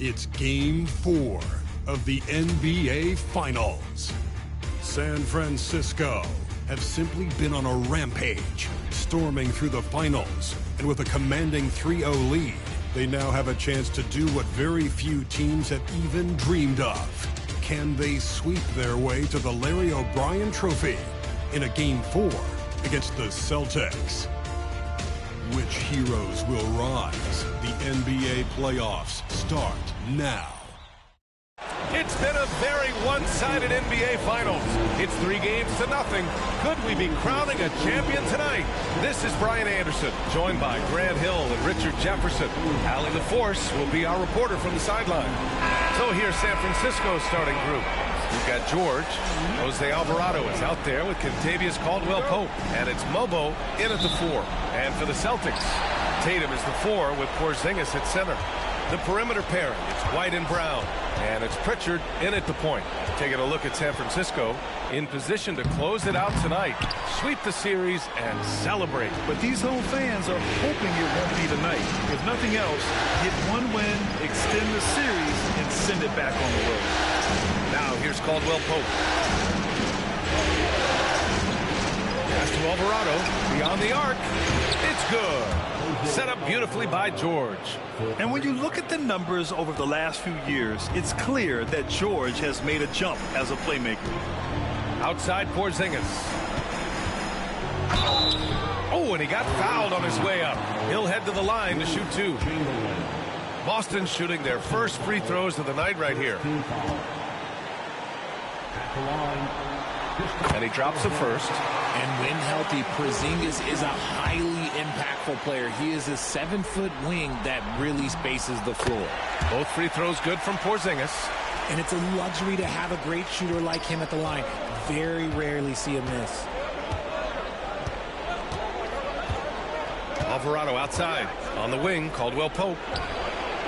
It's Game 4 of the NBA Finals. San Francisco have simply been on a rampage, storming through the finals. And with a commanding 3-0 lead, they now have a chance to do what very few teams have even dreamed of. Can they sweep their way to the Larry O'Brien Trophy in a Game 4 against the Celtics? Which heroes will rise? The NBA playoffs start now. It's been a very one-sided NBA Finals. It's 3-0. Could we be crowning a champion tonight? This is Brian Anderson, joined by Grant Hill and Richard Jefferson. Allie LaForce will be our reporter from the sideline. So here's San Francisco's starting group. We've got George. Jose Alvarado is out there with Kentavious Caldwell-Pope. And it's Mobo in at the 4. And for the Celtics, Tatum is the 4 with Porzingis at center. The perimeter pairing, it's White and Brown. And it's Pritchard in at the point. Taking a look at San Francisco, in position to close it out tonight, sweep the series, and celebrate. But these home fans are hoping it won't be tonight. If nothing else, get one win, extend the series, and send it back on the road. Now here's Caldwell-Pope. Pass to Alvarado, beyond the arc. It's good. Set up beautifully by George. And when you look at the numbers over the last few years, it's clear that George has made a jump as a playmaker. Outside Porzingis. Oh, and he got fouled on his way up. He'll head to the line to shoot 2. Boston shooting their first free throws of the night right here. And he drops the first. And when healthy, Porzingis is a highly impactful player. He is a 7-foot wing that really spaces the floor. Both free throws good from Porzingis. And it's a luxury to have a great shooter like him at the line. Very rarely see him miss. Alvarado outside. On the wing, Caldwell-Pope.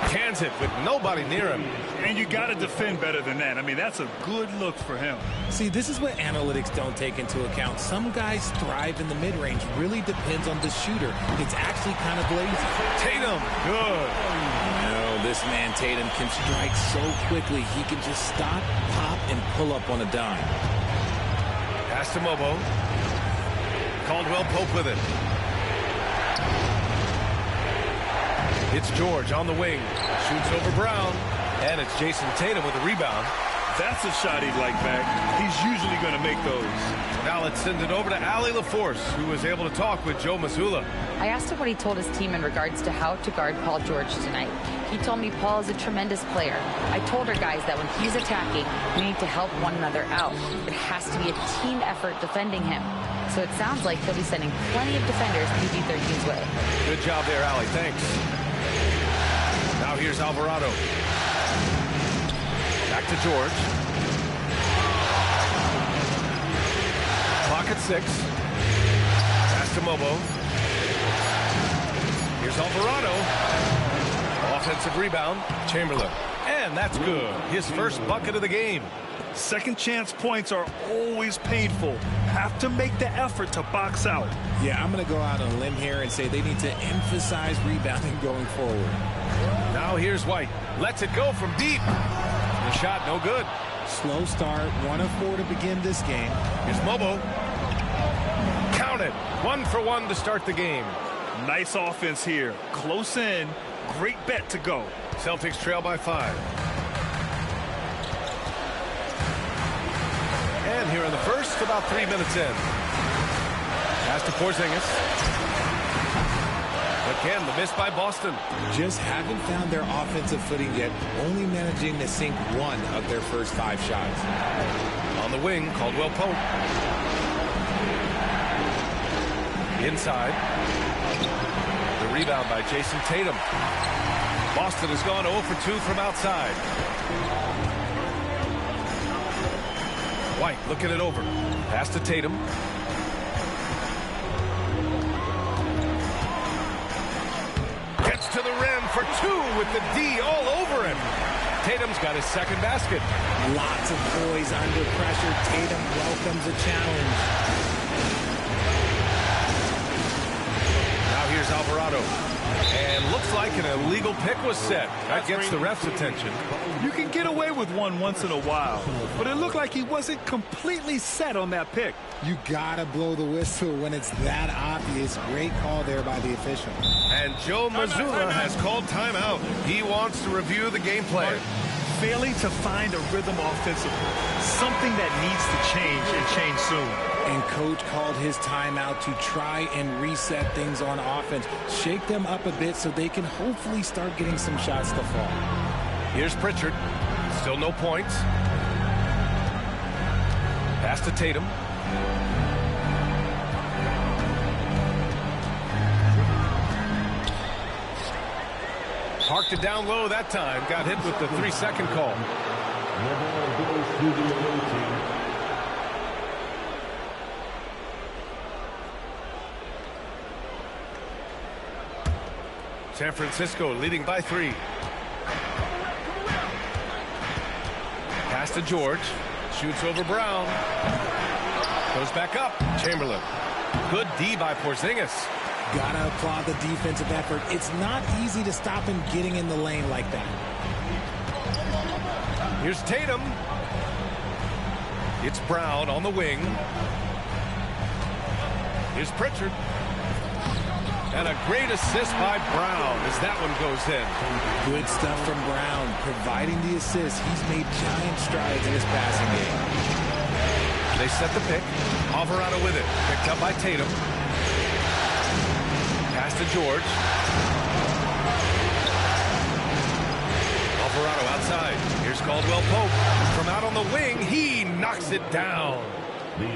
Cans it with nobody near him. And you got to defend better than that. I mean, that's a good look for him. See, this is what analytics don't take into account. Some guys thrive in the mid-range. Really depends on the shooter. It's actually kind of lazy. Tatum, good. No, this man Tatum can strike so quickly. He can just stop, pop, and pull up on a dime. Pass to Mobo. Caldwell-Pope with it. It's George on the wing. Shoots over Brown. And it's Jason Tatum with a rebound. That's a shot he'd like back. He's usually going to make those. Now let's send it over to Allie LaForce, who was able to talk with Joe Mazzulla. I asked him what he told his team in regards to how to guard Paul George tonight. He told me Paul is a tremendous player. I told our guys that when he's attacking, we need to help one another out. It has to be a team effort defending him. So it sounds like he'll be sending plenty of defenders PG-13's way. Good job there, Allie. Thanks. Now here's Alvarado. Back to George. Clock at 6. Pass to Mobo. Here's Alvarado. Offensive rebound. Chamberlain. And that's good. His first bucket of the game. Second chance points are always painful. Have to make the effort to box out. Yeah, I'm going to go out on a limb here and say they need to emphasize rebounding going forward. Now here's White. Lets it go from deep. The shot no good. Slow start. 1 of 4 to begin this game. Here's Mobo. Count it. 1 for 1 to start the game. Nice offense here. Close in. Great bet to go. Celtics trail by 5. And here in the first, about 3 minutes in. Pass to Porzingis. Again, the miss by Boston. Just haven't found their offensive footing yet, only managing to sink 1 of their first 5 shots. On the wing, Caldwell-Pope. Inside. The rebound by Jason Tatum. Boston has gone 0 for 2 from outside. White looking it over. Pass to Tatum. Gets to the rim for 2 with the D all over him. Tatum's got his second basket. Lots of boys under pressure. Tatum welcomes a challenge. Now here's Alvarado. And And looks like an illegal pick was set. That gets the ref's attention. You can get away with one once in a while, but it looked like he wasn't completely set on that pick. You gotta blow the whistle when it's that obvious. Great call there by the official. And Joe Mazzulla has called timeout. He wants to review the game plan. Failing to find a rhythm offensively. Something that needs to change and change soon. And coach called his timeout to try and reset things on offense. Shake them up a bit so they can hopefully start getting some shots to fall. Here's Pritchard. Still no points. Pass to Tatum. Parked it down low that time. Got hit with the 3-second call. San Francisco leading by 3. Pass to George. Shoots over Brown. Goes back up. Chamberlain. Good D by Porzingis. Gotta applaud the defensive effort. It's not easy to stop him getting in the lane like that. Here's Tatum. It's Brown on the wing. Here's Pritchard. And a great assist by Brown as that one goes in. Good stuff from Brown. Providing the assist, he's made giant strides in his passing game. They set the pick. Alvarado with it. Picked up by Tatum. Pass to George. Alvarado outside. Here's Caldwell Pope. From out on the wing, he knocks it down.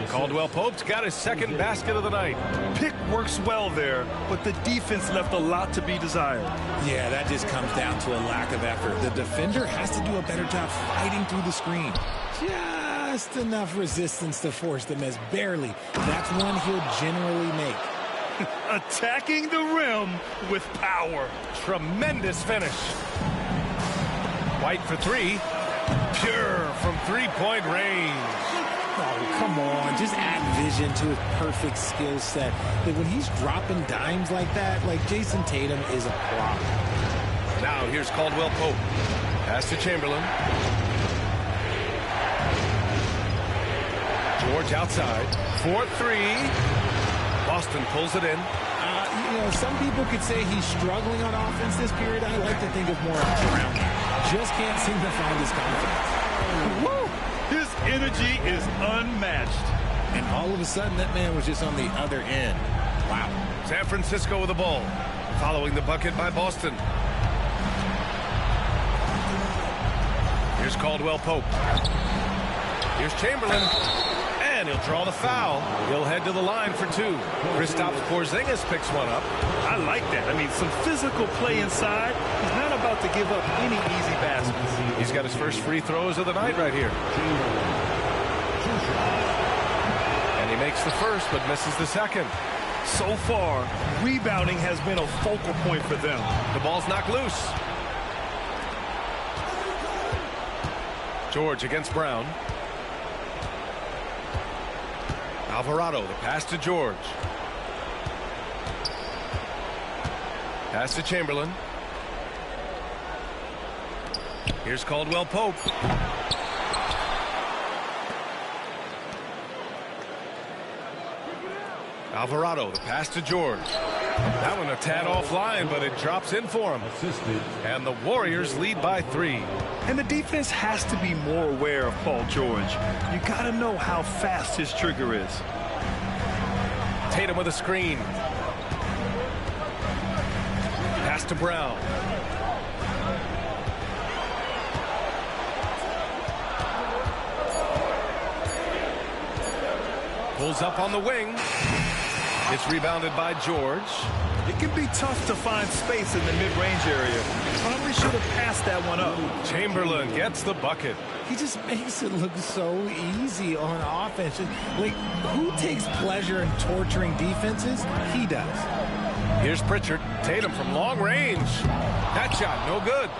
Caldwell Pope's got his second basket of the night. Pick works well there, but the defense left a lot to be desired. Yeah, that just comes down to a lack of effort. The defender has to do a better job fighting through the screen. Just enough resistance to force the miss. Barely. That's one he'll generally make. Attacking the rim with power. Tremendous finish. White for 3. Pure from three-point range. Oh, come on. Just add vision to his perfect skill set. Like when he's dropping dimes like that, like Jason Tatum is a problem. Now here's Caldwell Pope. Pass to Chamberlain. George outside. 4-3. Boston pulls it in. You know, some people could say he's struggling on offense this period. I like to think of more around him. Just can't seem to find his confidence. Woo! His energy is unmatched. And all of a sudden, that man was just on the other end. Wow. San Francisco with the ball. Following the bucket by Boston. Here's Caldwell Pope. Here's Chamberlain. And he'll draw the foul. He'll head to the line for 2. Kristaps Porzingis picks one up. I like that. I mean, some physical play inside. He's not about to give up any easy baskets. He's got his first free throws of the night right here. And he makes the first but misses the second. So far, rebounding has been a focal point for them. The ball's knocked loose. George against Brown. Alvarado, the pass to George. Pass to Chamberlain. Here's Caldwell Pope. Alvarado, the pass to George. That one a tad offline, but it drops in for him. And the Warriors lead by 3. And the defense has to be more aware of Paul George. You got to know how fast his trigger is. Tatum with a screen. Pass to Brown. Pulls up on the wing. It's rebounded by George. It can be tough to find space in the mid-range area. Probably should have passed that one up. Chamberlain gets the bucket. He just makes it look so easy on offense. Like, who takes pleasure in torturing defenses? He does. Here's Pritchard. Tatum from long range. That shot, no good.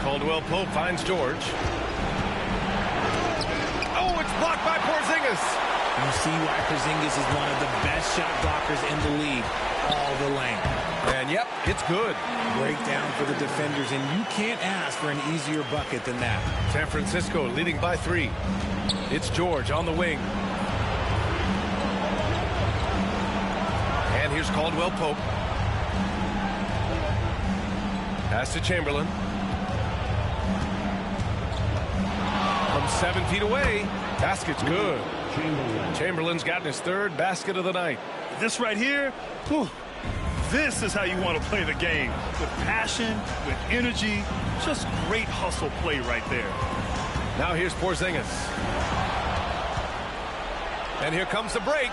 Caldwell Pope finds George. Oh, it's blocked by Porzingis. You see why Porzingis is one of the best shot blockers in the league all the length. And yep, it's good. Breakdown for the defenders, and you can't ask for an easier bucket than that. San Francisco leading by 3. It's George on the wing. And here's Caldwell Pope. Pass to Chamberlain. From 7 feet away. Basket's good. Chamberlain's gotten his 3rd basket of the night. This right here, whew, this is how you want to play the game. With passion, with energy, just great hustle play right there. Now here's Porzingis. And here comes the break.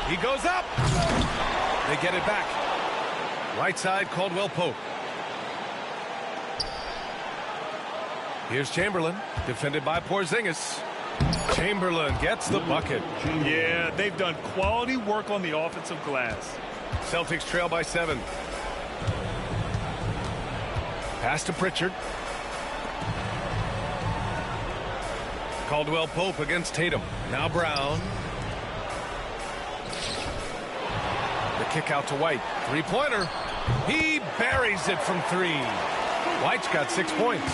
He goes up. They get it back. Right side, Caldwell Pope. Here's Chamberlain, defended by Porzingis. Chamberlain gets the bucket. Yeah, they've done quality work on the offensive glass. Celtics trail by 7. Pass to Pritchard. Caldwell Pope against Tatum. Now Brown. The kick out to White. 3-pointer. He buries it from 3. White's got 6 points.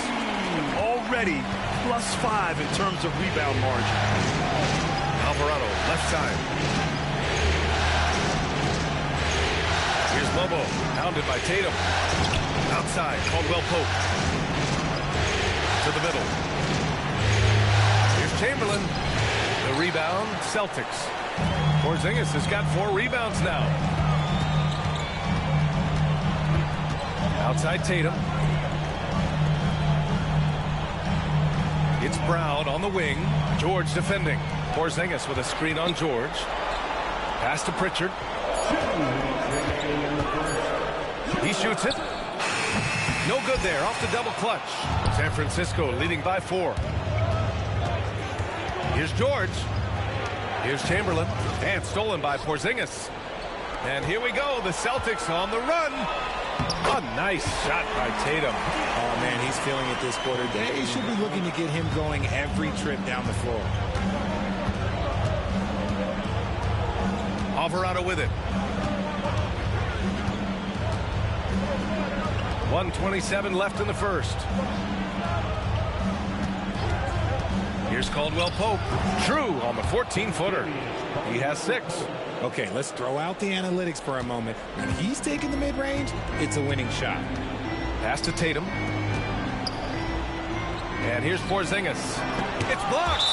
Already +5 in terms of rebound margin. Alvarado, left side. Here's Lobo, pounded by Tatum. Outside, Caldwell Pope. To the middle. Here's Chamberlain. The rebound, Celtics. Porzingis has got 4 rebounds now. Outside Tatum. It's Brown on the wing. George defending. Porzingis with a screen on George. Pass to Pritchard. He shoots it. No good there. Off the double clutch. San Francisco leading by 4. Here's George. Here's Chamberlain. And stolen by Porzingis. And here we go. The Celtics on the run. A nice shot by Tatum. Oh, man, he's feeling it this quarter. They should be looking to get him going every trip down the floor. Alvarado with it. 1:27 left in the first. Here's Caldwell Pope. True on the 14-footer. He has 6. Okay, let's throw out the analytics for a moment. When he's taking the mid-range, it's a winning shot. Pass to Tatum. And here's Porzingis. It's blocked.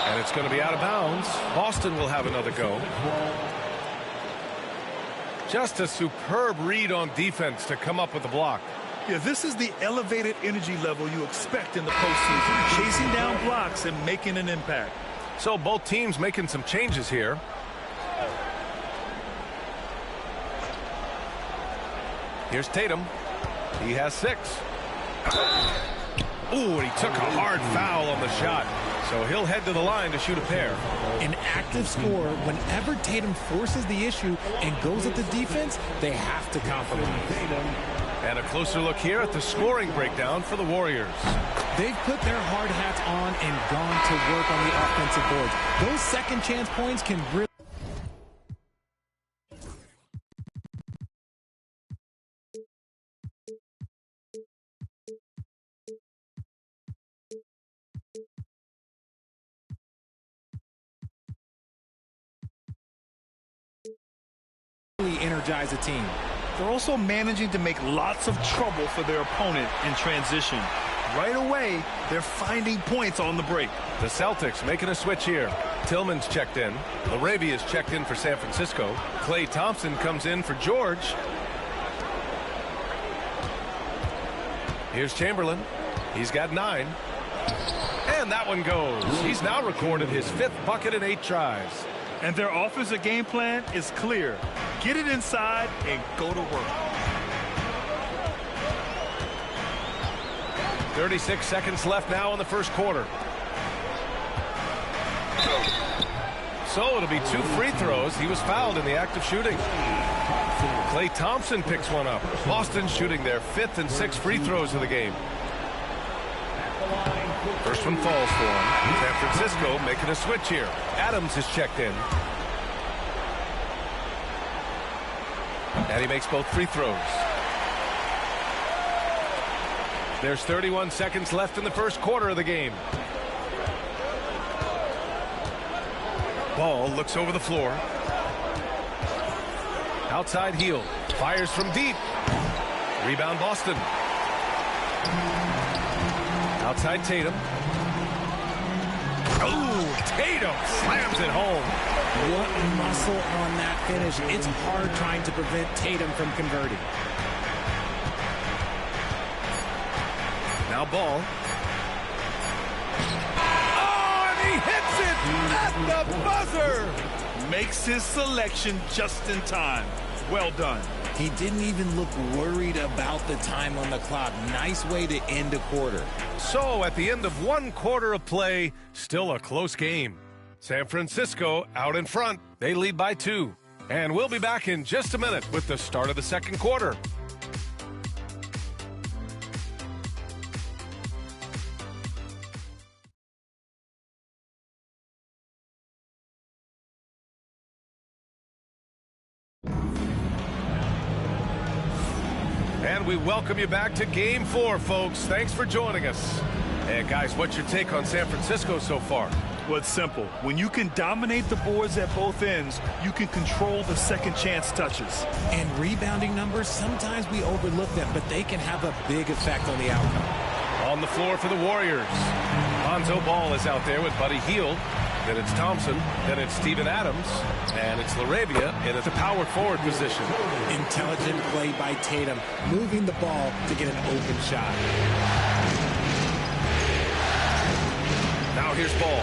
And it's going to be out of bounds. Boston will have another go. Just a superb read on defense to come up with the block. Yeah, this is the elevated energy level you expect in the postseason. Chasing down blocks and making an impact. So both teams making some changes here. Here's Tatum. He has 6. Ooh, and he took a hard foul on the shot. So he'll head to the line to shoot a pair. An active scorer, whenever Tatum forces the issue and goes at the defense, they have to compromise. And a closer look here at the scoring breakdown for the Warriors. They've put their hard hats on and gone to work on the offensive boards. Those second chance points can really energize a team. They're also managing to make lots of trouble for their opponent in transition. Right away, they're finding points on the break. The Celtics making a switch here. Tillman's checked in. Larabia's checked in for San Francisco. Klay Thompson comes in for George. Here's Chamberlain. He's got 9. And that one goes. He's now recorded his 5th bucket in 8 tries. And their offensive game plan is clear. Get it inside and go to work. 36 seconds left now in the first quarter. So it'll be 2 free throws. He was fouled in the act of shooting. Klay Thompson picks one up. Boston shooting their 5th and 6th free throws of the game. First one falls for him. San Francisco making a switch here. Adams is checked in. And he makes both free throws. There's 31 seconds left in the first quarter of the game. Ball looks over the floor. Outside Hield. Fires from deep. Rebound Boston. Outside Tatum. Oh, Tatum slams it home. What muscle on that finish. It's hard trying to prevent Tatum from converting. Now Ball. Oh, and he hits it at the buzzer. Makes his selection just in time. Well done. He didn't even look worried about the time on the clock. Nice way to end a quarter. So at the end of one quarter of play, still a close game. San Francisco out in front. They lead by 2. And we'll be back in just a minute with the start of the second quarter. And we welcome you back to Game 4, folks. Thanks for joining us. And guys, what's your take on San Francisco so far? Well, it's simple. When you can dominate the boards at both ends, you can control the second chance touches. And rebounding numbers, sometimes we overlook them, but they can have a big effect on the outcome. On the floor for the Warriors. Lonzo Ball is out there with Buddy Hield. Then it's Thompson. Then it's Steven Adams. And it's LaRavia in a power forward position. Intelligent play by Tatum, moving the ball to get an open shot. Now here's Ball.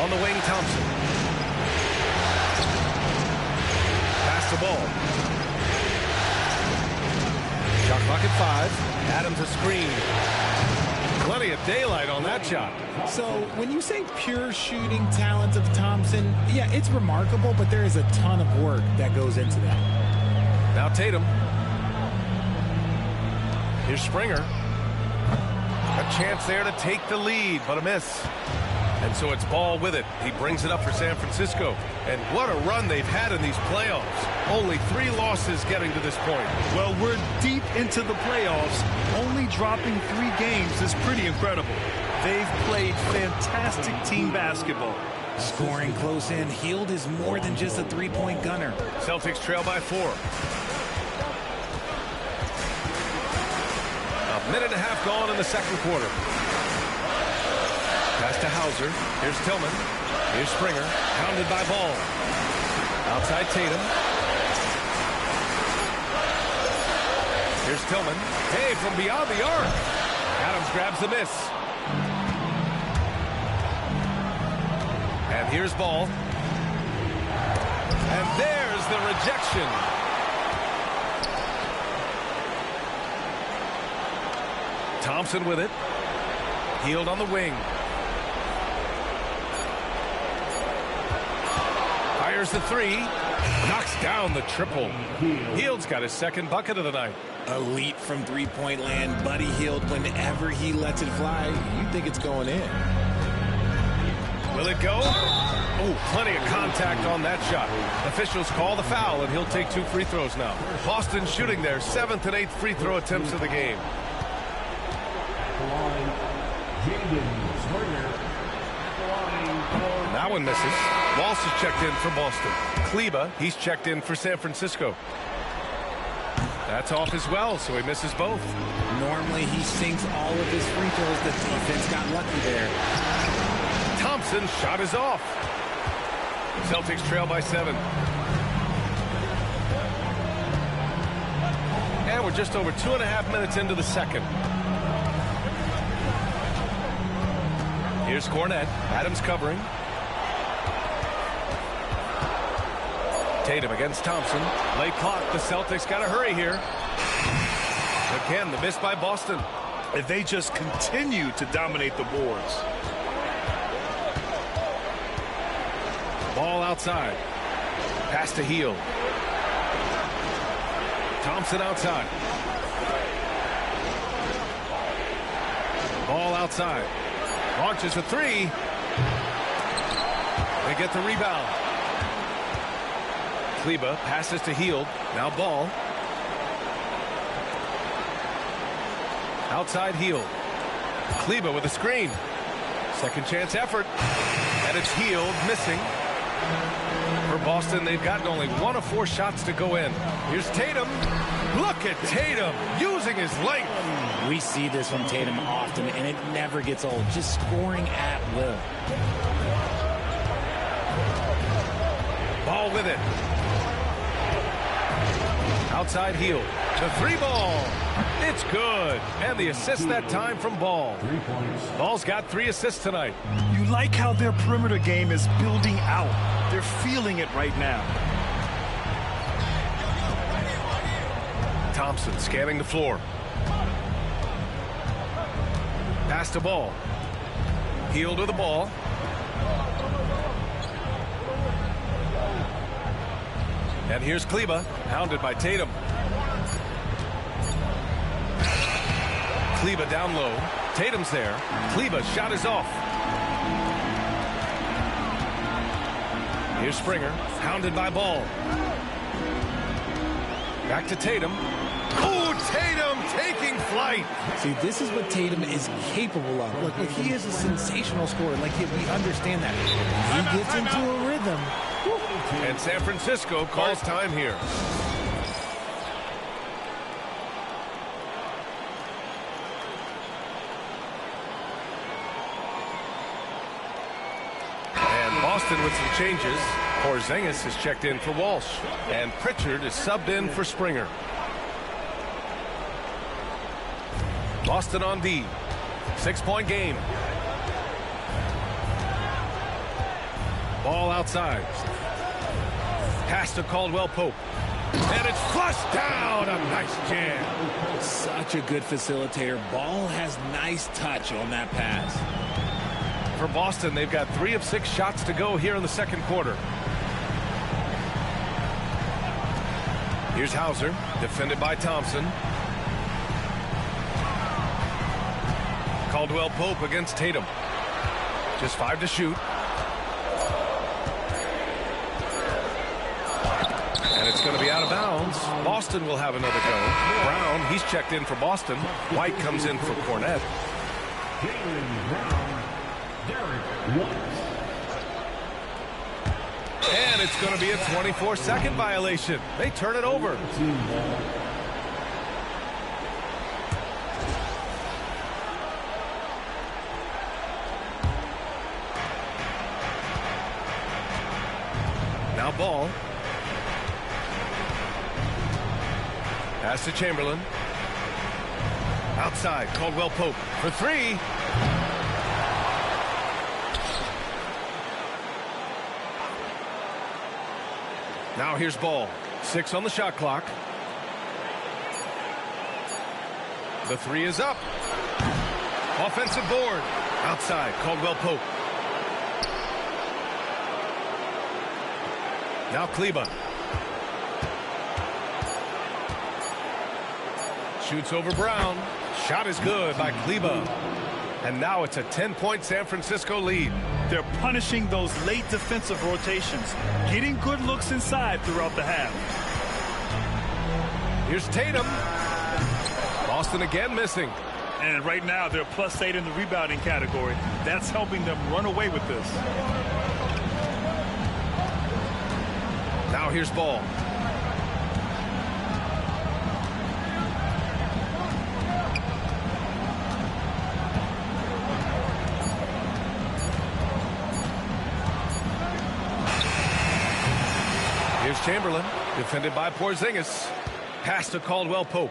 On the wing, Thompson. Pass the ball. Shot clock at 5. Adams a screen. Plenty of daylight on that shot. So when you say pure shooting talent of Thompson, yeah, it's remarkable, but there is a ton of work that goes into that. Now Tatum. Here's Springer. A chance there to take the lead, but a miss. And so it's Ball with it. He brings it up for San Francisco. And what a run they've had in these playoffs. Only 3 losses getting to this point. Well, we're deep into the playoffs. Only dropping 3 games is pretty incredible. They've played fantastic team basketball. Scoring close in. Hield is more than just a three-point gunner. Celtics trail by 4. A minute and a half gone in the second quarter. Pass to Hauser. Here's Tillman. Here's Springer. Pounded by Ball. Outside Tatum. Here's Tillman. Hey, from beyond the arc. Adams grabs the miss. And here's Ball. And there's the rejection. Thompson with it. Hield on the wing. Fires the 3. Knocks down the triple. Hield's got his second bucket of the night. Elite from three-point land. Buddy Hield, whenever he lets it fly, you think it's going in. Will it go? Oh, plenty of contact on that shot. Officials call the foul, and he'll take 2 free throws now. Boston shooting their 7th and 8th free throw attempts of the game. That one misses. Walsh is checked in for Boston. Kleba, he's checked in for San Francisco. That's off as well, so he misses both. Normally he sinks all of his free throws. The defense got lucky there. Thompson's shot is off. Celtics trail by 7. And we're just over 2.5 minutes into the second. Here's Cornette. Adams covering. Tatum against Thompson. Late clock. The Celtics got to hurry here. Again, the miss by Boston. If they just continue to dominate the boards. Ball outside. Pass to Hield. Thompson outside. Ball outside. Launches a 3. They get the rebound. Kleba passes to Hield. Now Ball. Outside Hield. Kleba with a screen. Second chance effort. And it's Hield missing. For Boston, they've gotten only 1 of 4 shots to go in. Here's Tatum. Look at Tatum using his length. We see this from Tatum often, and it never gets old. Just scoring at will. Ball with it. Outside Hield. The 3 ball. It's good. And the assist that time from Ball. Ball's got 3 assists tonight. You like how their perimeter game is building out. They're feeling it right now. Thompson scanning the floor. Pass to Ball. Hield with the ball. And here's Kleba, hounded by Tatum. Kleba down low. Tatum's there. Kleba's shot is off. Here's Springer, hounded by Ball. Back to Tatum. Oh, Tatum taking flight. See, this is what Tatum is capable of. Look, he is a sensational scorer. Like, we understand that. He gets into a rhythm. And San Francisco calls time here. And Boston with some changes. Porzingis is checked in for Walsh. And Pritchard is subbed in for Springer. Boston on D. 6-point game. Ball outside. Pass to Caldwell Pope. And it's flushed down. A nice jam. Such a good facilitator. Ball has nice touch on that pass. For Boston, they've got 3 of 6 shots to go here in the second quarter. Here's Hauser, defended by Thompson. Caldwell Pope against Tatum. Just 5 to shoot. And it's going to be out of bounds. Boston will have another go. Brown, he's checked in for Boston. White comes in for Cornette. And it's going to be a 24-second violation. They turn it over. Now Ball. Pass to Chamberlain. Outside, Caldwell Pope for 3. Now here's Ball. 6 on the shot clock. The 3 is up. Offensive board. Outside, Caldwell Pope. Now Kleba. Shoots over Brown. Shot is good by Kleba. And now it's a 10-point San Francisco lead. They're punishing those late defensive rotations, getting good looks inside throughout the half. Here's Tatum. Boston again missing. And right now they're +8 in the rebounding category. That's helping them run away with this. Now here's Ball. Here's Chamberlain, defended by Porzingis. Pass to Caldwell Pope.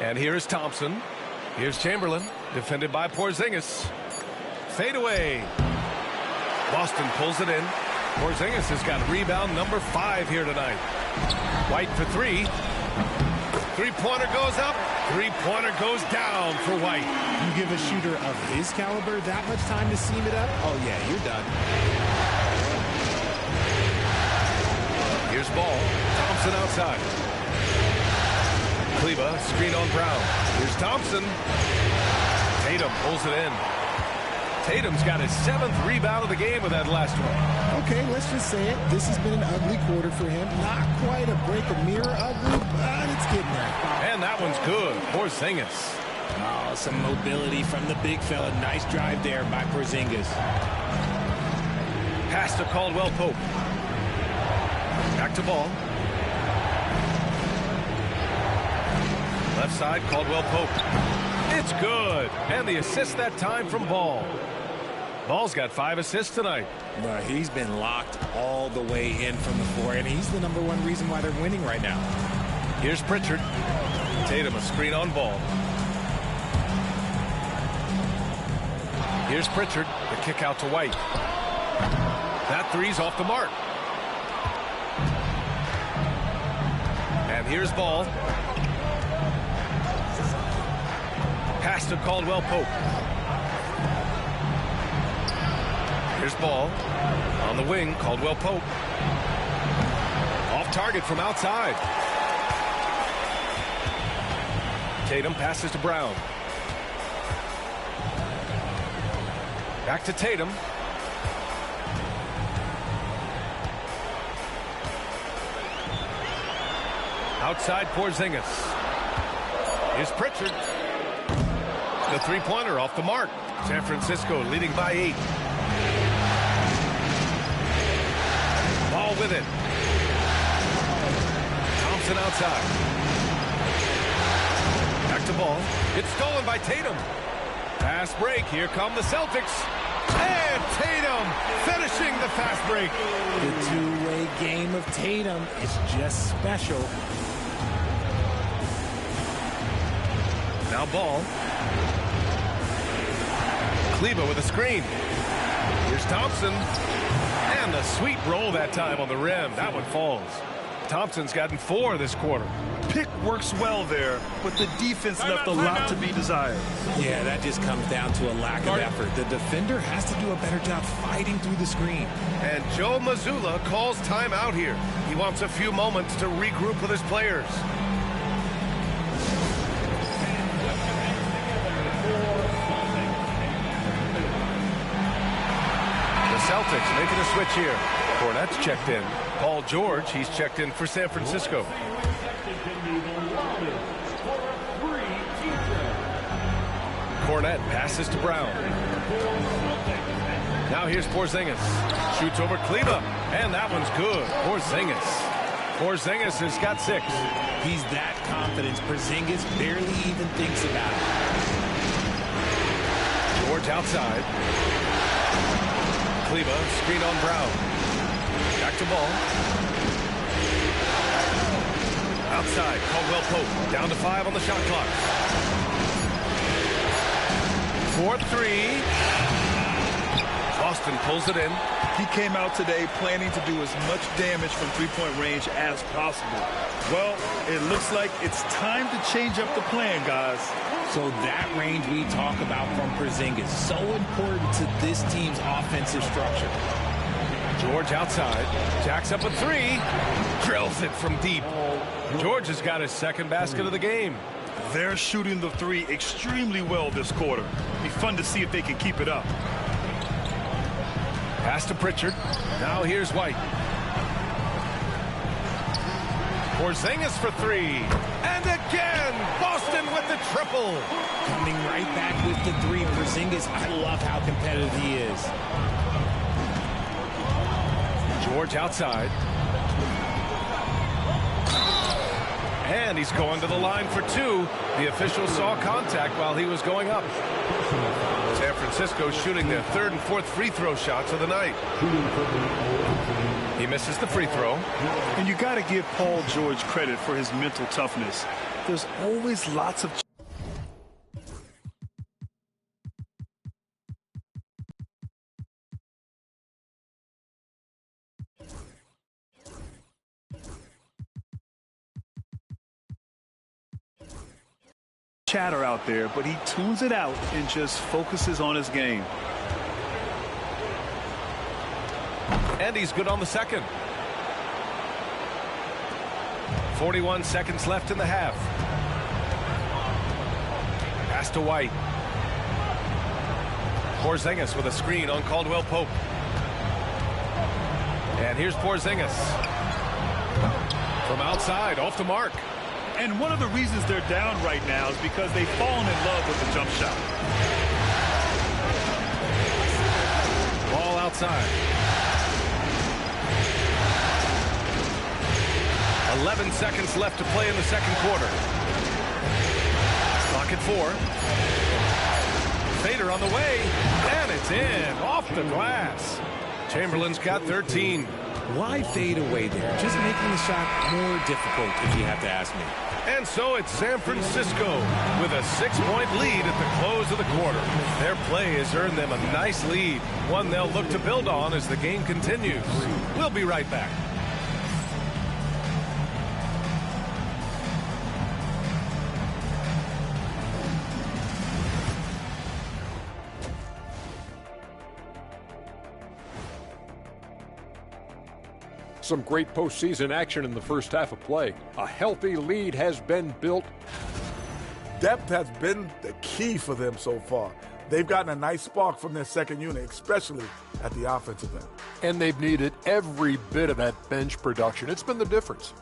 And here is Thompson. Here's Chamberlain, defended by Porzingis. Fade away. Boston pulls it in. Porzingis has got rebound number 5 here tonight. White for 3. 3-pointer goes up. 3-pointer goes down for White. You give a shooter of his caliber that much time to seam it up? Oh, yeah, you're done. Here's Ball. Thompson outside. Kleba, screen on Brown. Here's Thompson. Tatum pulls it in. Tatum's got his 7th rebound of the game with that last one. Okay, let's just say it. This has been an ugly quarter for him. Not quite a break a mirror ugly, but it's getting there. And that one's good. Porzingis. Oh, some mobility from the big fella. Nice drive there by Porzingis. Pass to Caldwell Pope. Back to Ball. Left side, Caldwell Pope. It's good. And the assist that time from Ball. Ball's got 5 assists tonight. Well, he's been locked all the way in from the floor, and he's the #1 reason why they're winning right now. Here's Pritchard. Tatum a screen on Ball. Here's Pritchard. The kick out to White. That three's off the mark. And here's Ball. Pass to Caldwell Pope. Here's Ball. On the wing, Caldwell Pope. Off target from outside. Tatum passes to Brown. Back to Tatum. Outside Porzingis. Here's Pritchard. The three-pointer off the mark. San Francisco leading by 8. Ball with it. Thompson outside. Back to Ball. It's stolen by Tatum. Fast break. Here come the Celtics. And Tatum finishing the fast break. The two-way game of Tatum is just special. Now Ball. Kleber with a screen. Here's Thompson. And a sweet roll that time on the rim. That one falls. Thompson's gotten 4 this quarter. Pick works well there, but the defense left a lot to be desired. Yeah, that just comes down to a lack of effort. The defender has to do a better job fighting through the screen. And Joe Mazzulla calls timeout here. He wants a few moments to regroup with his players. Celtics making a switch here. Cornette's checked in. Paul George, he's checked in for San Francisco. Cornette passes to Brown. Now here's Porzingis. Shoots over Kleber. And that one's good. Porzingis has got 6. He's that confident. Porzingis barely even thinks about it. George outside. Kleber, screen on Brown. Back to Ball. Outside, Caldwell Pope. Down to 5 on the shot clock. 4-3. Boston pulls it in. He came out today planning to do as much damage from three-point range as possible. Well, it looks like it's time to change up the plan, guys. So that range we talk about from Porzingis, so important to this team's offensive structure. George outside. Jacks up a 3. Drills it from deep. George has got his 2nd basket of the game. They're shooting the 3 extremely well this quarter. Be fun to see if they can keep it up. Pass to Pritchard. Now here's White. Porzingis for 3. And again, Boston with the triple. Coming right back with the 3. Porzingis, I love how competitive he is. George outside. And he's going to the line for 2. The official saw contact while he was going up. San Francisco shooting their 3rd and 4th free throw shots of the night. He misses the free throw. And you got to give Paul George credit for his mental toughness. There's always lots of chatter out there, but he tunes it out and just focuses on his game. And he's good on the 2nd. 41 seconds left in the half. Pass to White. Porzingis with a screen on Caldwell Pope. And here's Porzingis. From outside, off the mark. And one of the reasons they're down right now is because they've fallen in love with the jump shot. Ball outside. 11 seconds left to play in the second quarter. Clock at 4. Fader on the way, and it's in, off the glass. Chamberlain's got 13. Why fade away there? Just making the shot more difficult, if you have to ask me. And so it's San Francisco with a 6-point lead at the close of the quarter. Their play has earned them a nice lead, one they'll look to build on as the game continues. We'll be right back. Some great postseason action in the first half of play. A healthy lead has been built. Depth has been the key for them so far. They've gotten a nice spark from their second unit, especially at the offensive end. And they've needed every bit of that bench production. It's been the difference.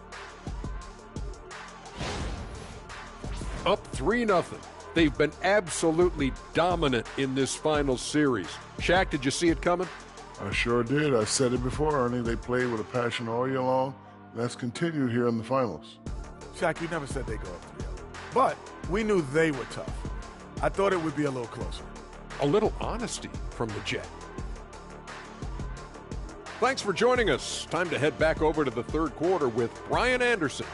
Up 3-0. They've been absolutely dominant in this final series. Shaq, did you see it coming? I sure did. I said it before, Ernie. They played with a passion all year long. That's continued here in the finals. Shaq, you never said they'd go up 3-0. But we knew they were tough. I thought it would be a little closer. A little honesty from the Jet. Thanks for joining us. Time to head back over to the third quarter with Brian Anderson.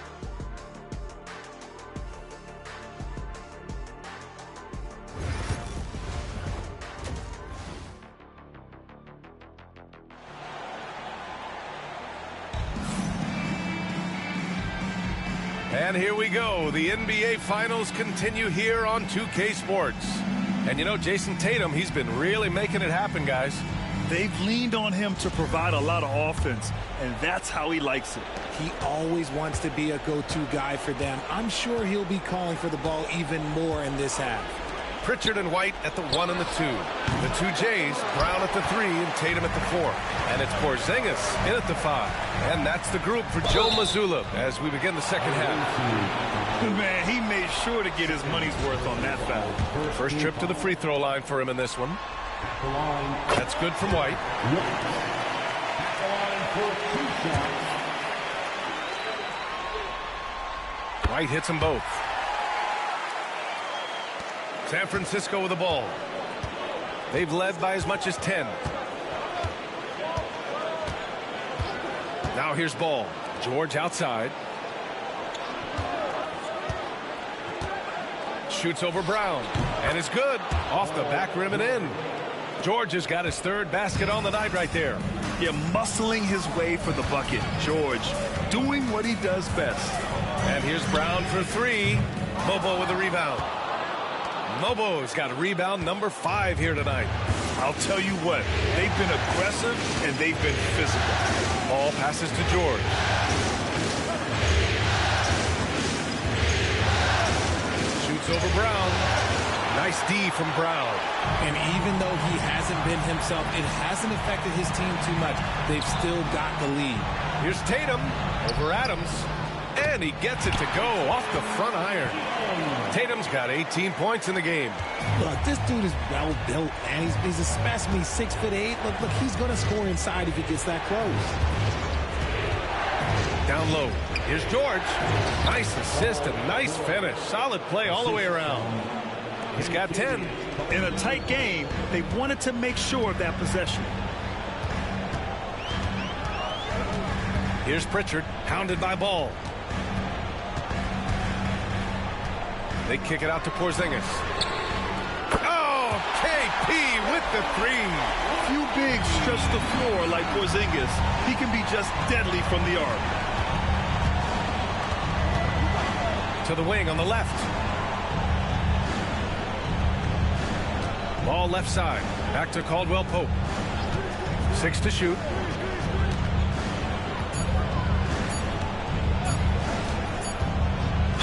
And here we go. The NBA Finals continue here on 2K Sports. And you know, Jason Tatum, he's been really making it happen, guys. They've leaned on him to provide a lot of offense, and that's how he likes it. He always wants to be a go-to guy for them. I'm sure he'll be calling for the ball even more in this half. Pritchard and White at the 1 and the 2. The two Jays, Brown at the 3 and Tatum at the 4. And it's Porzingis in at the 5. And that's the group for Joe Mazzulla as we begin the second half. Man, he made sure to get his money's worth on that foul. First trip to the free throw line for him in this one. That's good from White. White hits them both. San Francisco with the ball. They've led by as much as 10. Now here's ball. George outside. Shoots over Brown. And it's good. Off the back rim and in. George has got his third basket on the night right there. Yeah, muscling his way for the bucket. George doing what he does best. And here's Brown for 3. Bobo with the rebound. Mobo's got a rebound number 5 here tonight. I'll tell you what, they've been aggressive and they've been physical. Ball passes to George. Shoots over Brown. Nice D from Brown. And even though he hasn't been himself, it hasn't affected his team too much. They've still got the lead. Here's Tatum over Adams. And he gets it to go off the front iron. Tatum's got 18 points in the game. Look, this dude is well built, man. He's a specimen. He's 6'8". Look, he's going to score inside if he gets that close. Down low. Here's George. Nice assist and nice finish. Solid play all the way around. He's got 10. In a tight game, they wanted to make sure of that possession. Here's Pritchard, hounded by Ball. They kick it out to Porzingis. Oh, KP with the 3. Few bigs stretch the floor like Porzingis. He can be just deadly from the arc. To the wing on the left. Ball left side. Back to Caldwell Pope. 6 to shoot.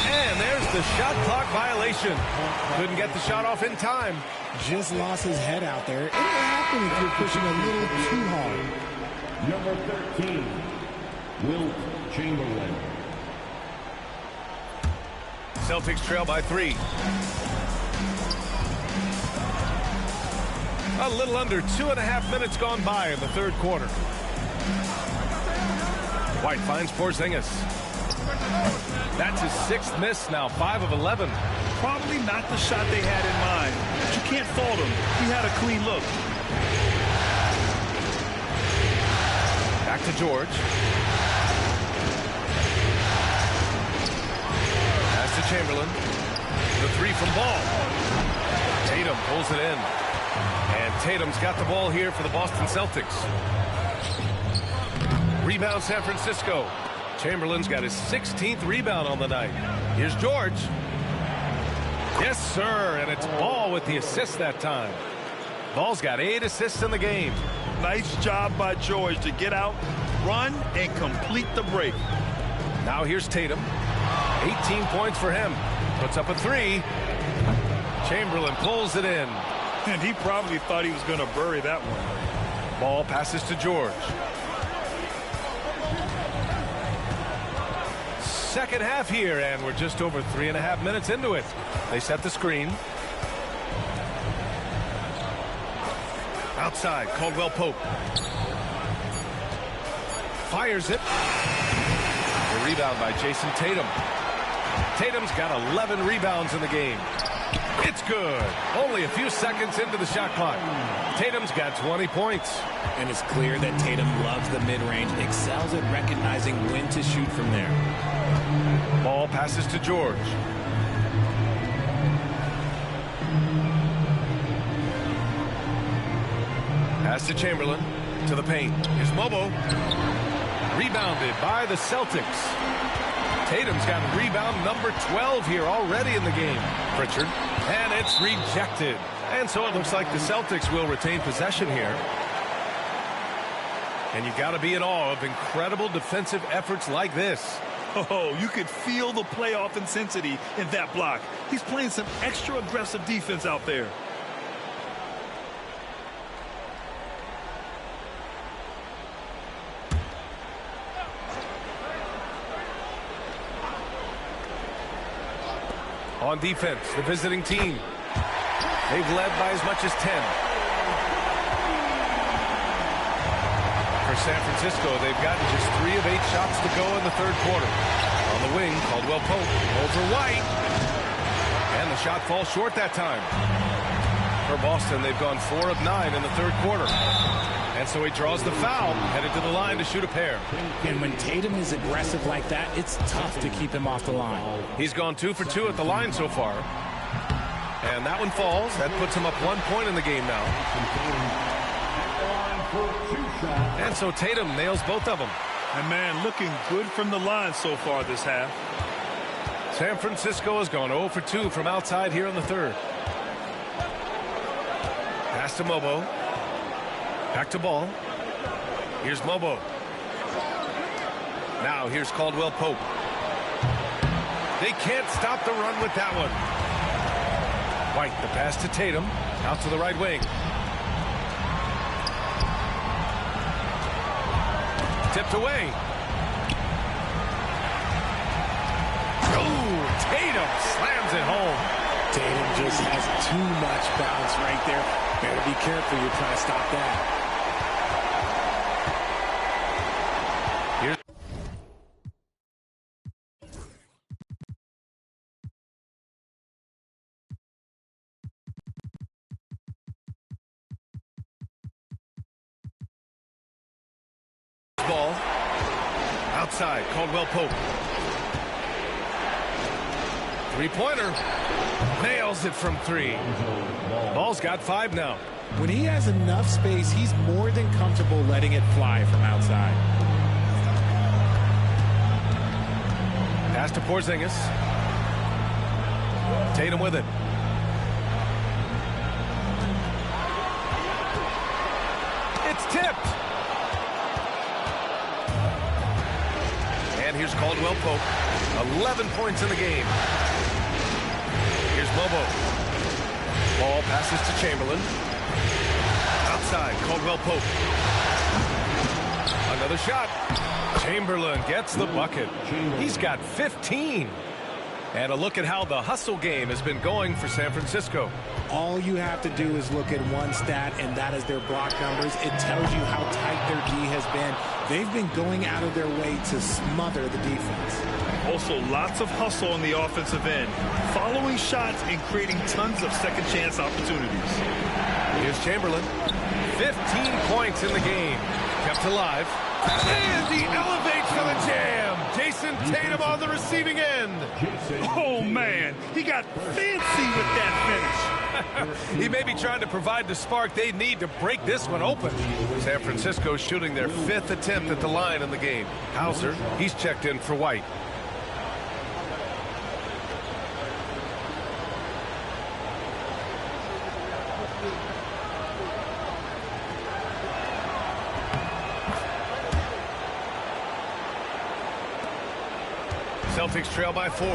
And there's the shot clock violation. Couldn't get the shot off in time. Just lost his head out there. It'll happen if you're pushing a little too hard. Number 13, Wilt Chamberlain. Celtics trail by 3. A little under 2.5 minutes gone by in the third quarter. White finds Porzingis. That's his 6th miss now, 5 of 11. Probably not the shot they had in mind, but you can't fault him. He had a clean look. Back to George. Pass to Chamberlain. The 3 from Ball. Tatum pulls it in. And Tatum's got the ball here for the Boston Celtics. Rebound San Francisco. Chamberlain's got his 16th rebound on the night. Here's George. Yes, sir, and it's Ball with the assist that time. Ball's got 8 assists in the game. Nice job by George to get out, run, and complete the break. Now here's Tatum. 18 points for him. Puts up a 3. Chamberlain pulls it in. And he probably thought he was going to bury that one. Ball passes to George. Second half here, and we're just over 3.5 minutes into it. They set the screen. Outside, Caldwell Pope. Fires it. The rebound by Jason Tatum. Tatum's got 11 rebounds in the game. It's good. Only a few seconds into the shot clock. Tatum's got 20 points. And it's clear that Tatum loves the mid-range, excels at recognizing when to shoot from there. Ball passes to George. Pass to Chamberlain. To the paint. Here's Mobo. Rebounded by the Celtics. Tatum's got rebound number 12 here already in the game. Pritchard. And it's rejected. And so it looks like the Celtics will retain possession here. And you've got to be in awe of incredible defensive efforts like this. Oh, you could feel the playoff intensity in that block. He's playing some extra aggressive defense out there. On defense, the visiting team. They've led by as much as 10. For San Francisco, they've gotten just 3 of 8 shots to go in the third quarter. On the wing, Caldwell Pope over White. And the shot falls short that time. For Boston, they've gone 4 of 9 in the third quarter. And so he draws the foul, headed to the line to shoot a pair. And when Tatum is aggressive like that, it's tough to keep him off the line. He's gone 2 for 2 at the line so far. And that one falls. That puts him up 1 point in the game now. And so Tatum nails both of them. And man, looking good from the line so far this half. San Francisco has gone 0 for 2 from outside here in the third. Pass to Mobo. Back to Ball. Here's Mobo. Now here's Caldwell Pope. They can't stop the run with that one. White, the pass to Tatum. Out to the right wing. Tipped away. Oh, Tatum slams it home. Tatum just has too much bounce right there. Better be careful. You're trying to stop that. Ball outside, Caldwell Pope. 3-pointer. Nails it from 3. Ball's got 5 now. When he has enough space, he's more than comfortable letting it fly from outside. Pass to Porzingis. Tatum with it. It's tipped. And here's Caldwell Pope. 11 points in the game. Mobo. Ball passes to Chamberlain. Outside, Caldwell Pope. Another shot. Chamberlain gets the bucket. He's got 15. And a look at how the hustle game has been going for San Francisco. All you have to do is look at one stat, and that is their block numbers. It tells you how tight their D has been. They've been going out of their way to smother the defense. Also, lots of hustle on the offensive end, following shots and creating tons of second chance opportunities. Here's Chamberlain. 15 points in the game. Kept alive. And he elevates for the jam. Jason Tatum on the receiving end. Oh, man. He got fancy with that finish. He may be trying to provide the spark they need to break this one open. San Francisco shooting their 5th attempt at the line in the game. Hauser, he's checked in for White. Celtics trail by 4.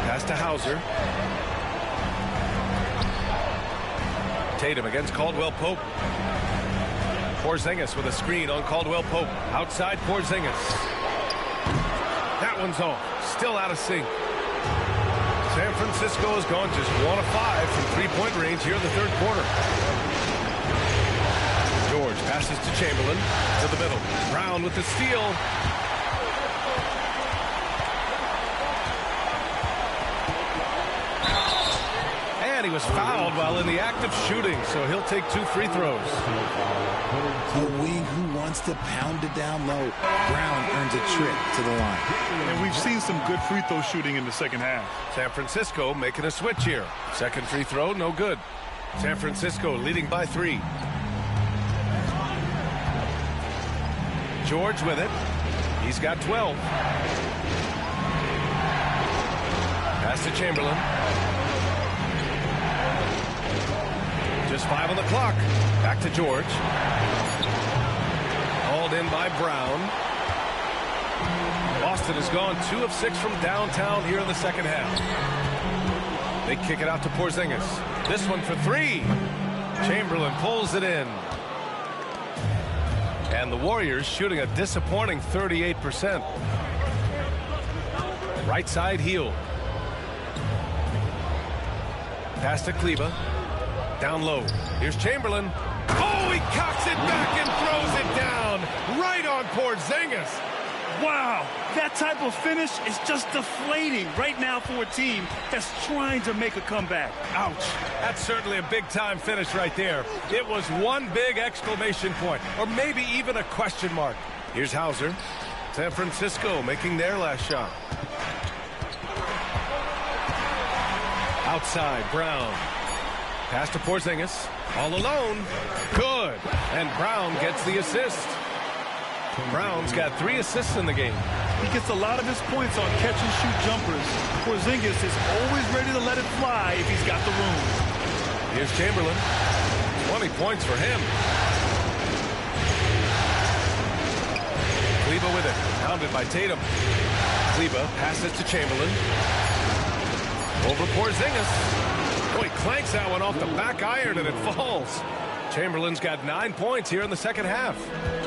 Pass to Hauser. Tatum against Caldwell Pope. Porzingis with a screen on Caldwell Pope. Outside Porzingis. That one's off. Still out of sync. San Francisco has gone just 1 of 5 from three-point range here in the third quarter. George passes to Chamberlain to the middle. Brown with the steal. He was fouled while in the act of shooting, so he'll take 2 free throws. A wing who wants to pound it down low. Brown earns a trip to the line. And we've seen some good free throw shooting in the second half. San Francisco making a switch here. Second free throw, no good. San Francisco leading by 3. George with it. He's got 12. Pass to Chamberlain. Just 5 on the clock. Back to George. Hauled in by Brown. Boston has gone 2 of 6 from downtown here in the second half. They kick it out to Porzingis. This one for 3. Chamberlain pulls it in. And the Warriors shooting a disappointing 38%. Right side heel. Pass to Kleba. Down low. Here's Chamberlain. Oh, he cocks it back and throws it down. Right on Porzingis. Wow, that type of finish is just deflating right now for a team that's trying to make a comeback. Ouch. That's certainly a big-time finish right there. It was one big exclamation point, or maybe even a question mark. Here's Hauser. San Francisco making their last shot. Outside, Brown. Pass to Porzingis. All alone. Good. And Brown gets the assist. Brown's got 3 assists in the game. He gets a lot of his points on catch-and-shoot jumpers. Porzingis is always ready to let it fly if he's got the room. Here's Chamberlain. 20 points for him. Kleba with it. Pounded by Tatum. Kleba passes to Chamberlain. Over Porzingis. Oh, he clanks that one off the back iron and it falls. Chamberlain's got 9 points here in the second half.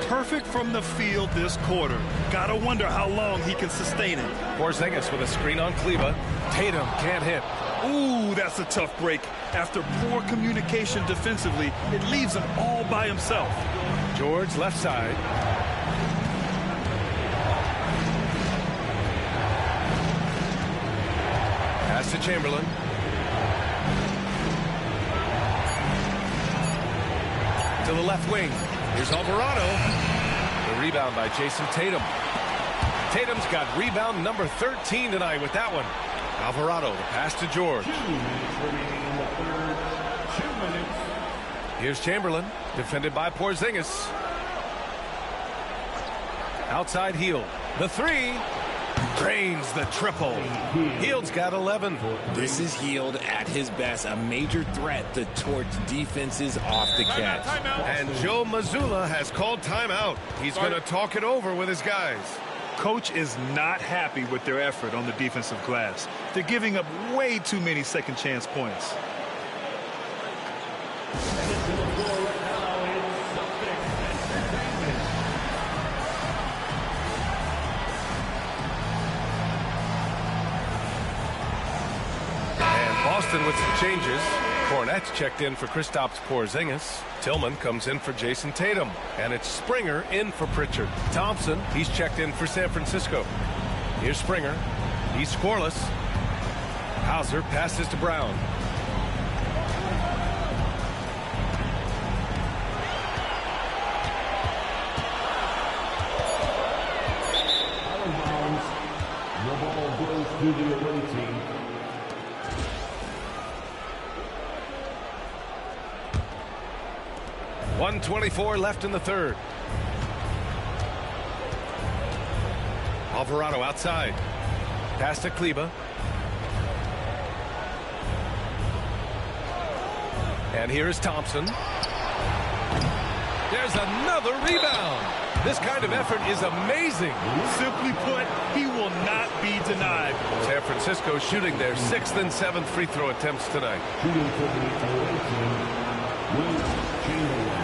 Perfect from the field this quarter. Gotta wonder how long he can sustain it. Porzingis with a screen on Kleba. Tatum can't hit. Ooh, that's a tough break. After poor communication defensively, it leaves him all by himself. George left side. Pass to Chamberlain. To the left wing. Here's Alvarado. The rebound by Jason Tatum. Tatum's got rebound number 13 tonight with that one. Alvarado, the pass to George. Here's Chamberlain, defended by Porzingis. Outside Hield. The 3. Drains the triple. Hield's got 11. This is Hield at his best, a major threat to torch defenses off the catch. And Joe Mazzulla has called timeout. He's going to talk it over with his guys. Coach is not happy with their effort on the defensive glass. They're giving up way too many second chance points. Boston with some changes. Cornette checked in for Kristaps Porzingis. Tillman comes in for Jason Tatum. And it's Springer in for Pritchard. Thompson, he's checked in for San Francisco. Here's Springer. He's scoreless. Hauser passes to Brown. The ball goes to the away team. .124 left in the third. Alvarado outside. Pass to Kleba. And here's Thompson. There's another rebound. This kind of effort is amazing. Simply put, he will not be denied. San Francisco shooting their 6th and 7th free throw attempts tonight. Shooting for the away team, Wilt Chamberlain.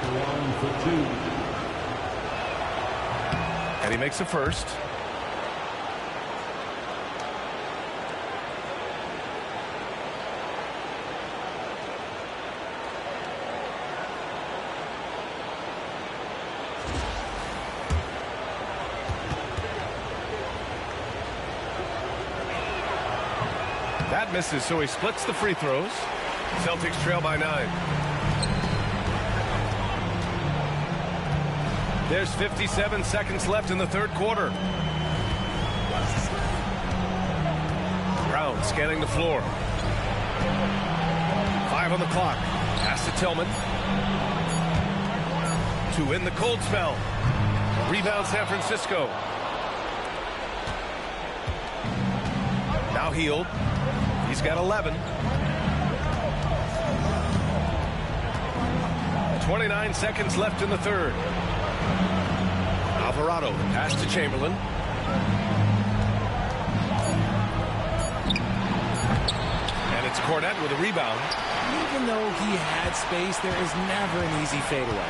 Line for 2. And he makes the first. That misses, so he splits the free throws. Celtics trail by 9. There's 57 seconds left in the third quarter. Brown scanning the floor. 5 on the clock. Pass to Tillman. To win the cold spell. Rebound San Francisco. Now Hield. He's got 11. 29 seconds left in the third. Alvarado pass to Chamberlain. And it's Cornette with a rebound. Even though he had space, there is never an easy fadeaway.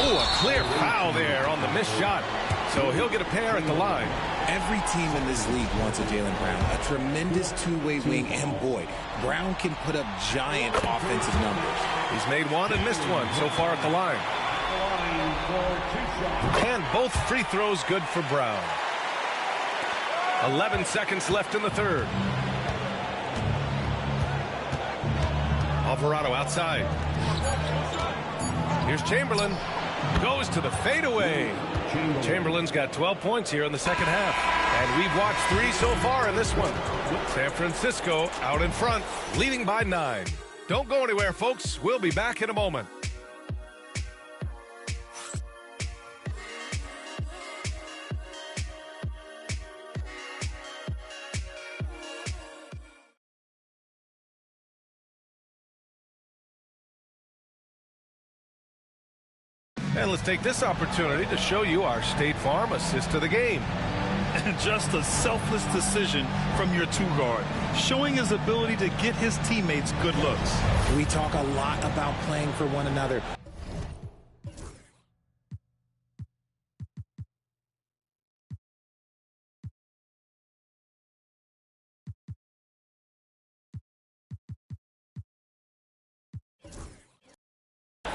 Oh, a clear foul there on the missed shot. So he'll get a pair at the line. Every team in this league wants a Jaylen Brown, a tremendous two-way wing, and boy, Brown can put up giant offensive numbers. He's made one and missed one so far at the line. And both free throws good for Brown. 11 seconds left in the third. Alvarado outside. Here's Chamberlain. Goes to the fadeaway. Chamberlain's got 12 points here in the second half. And we've watched 3 so far in this one. San Francisco out in front, leading by 9. Don't go anywhere, folks. We'll be back in a moment. And let's take this opportunity to show you our State Farm assist to the game. And just a selfless decision from your two-guard, showing his ability to get his teammates good looks. We talk a lot about playing for one another.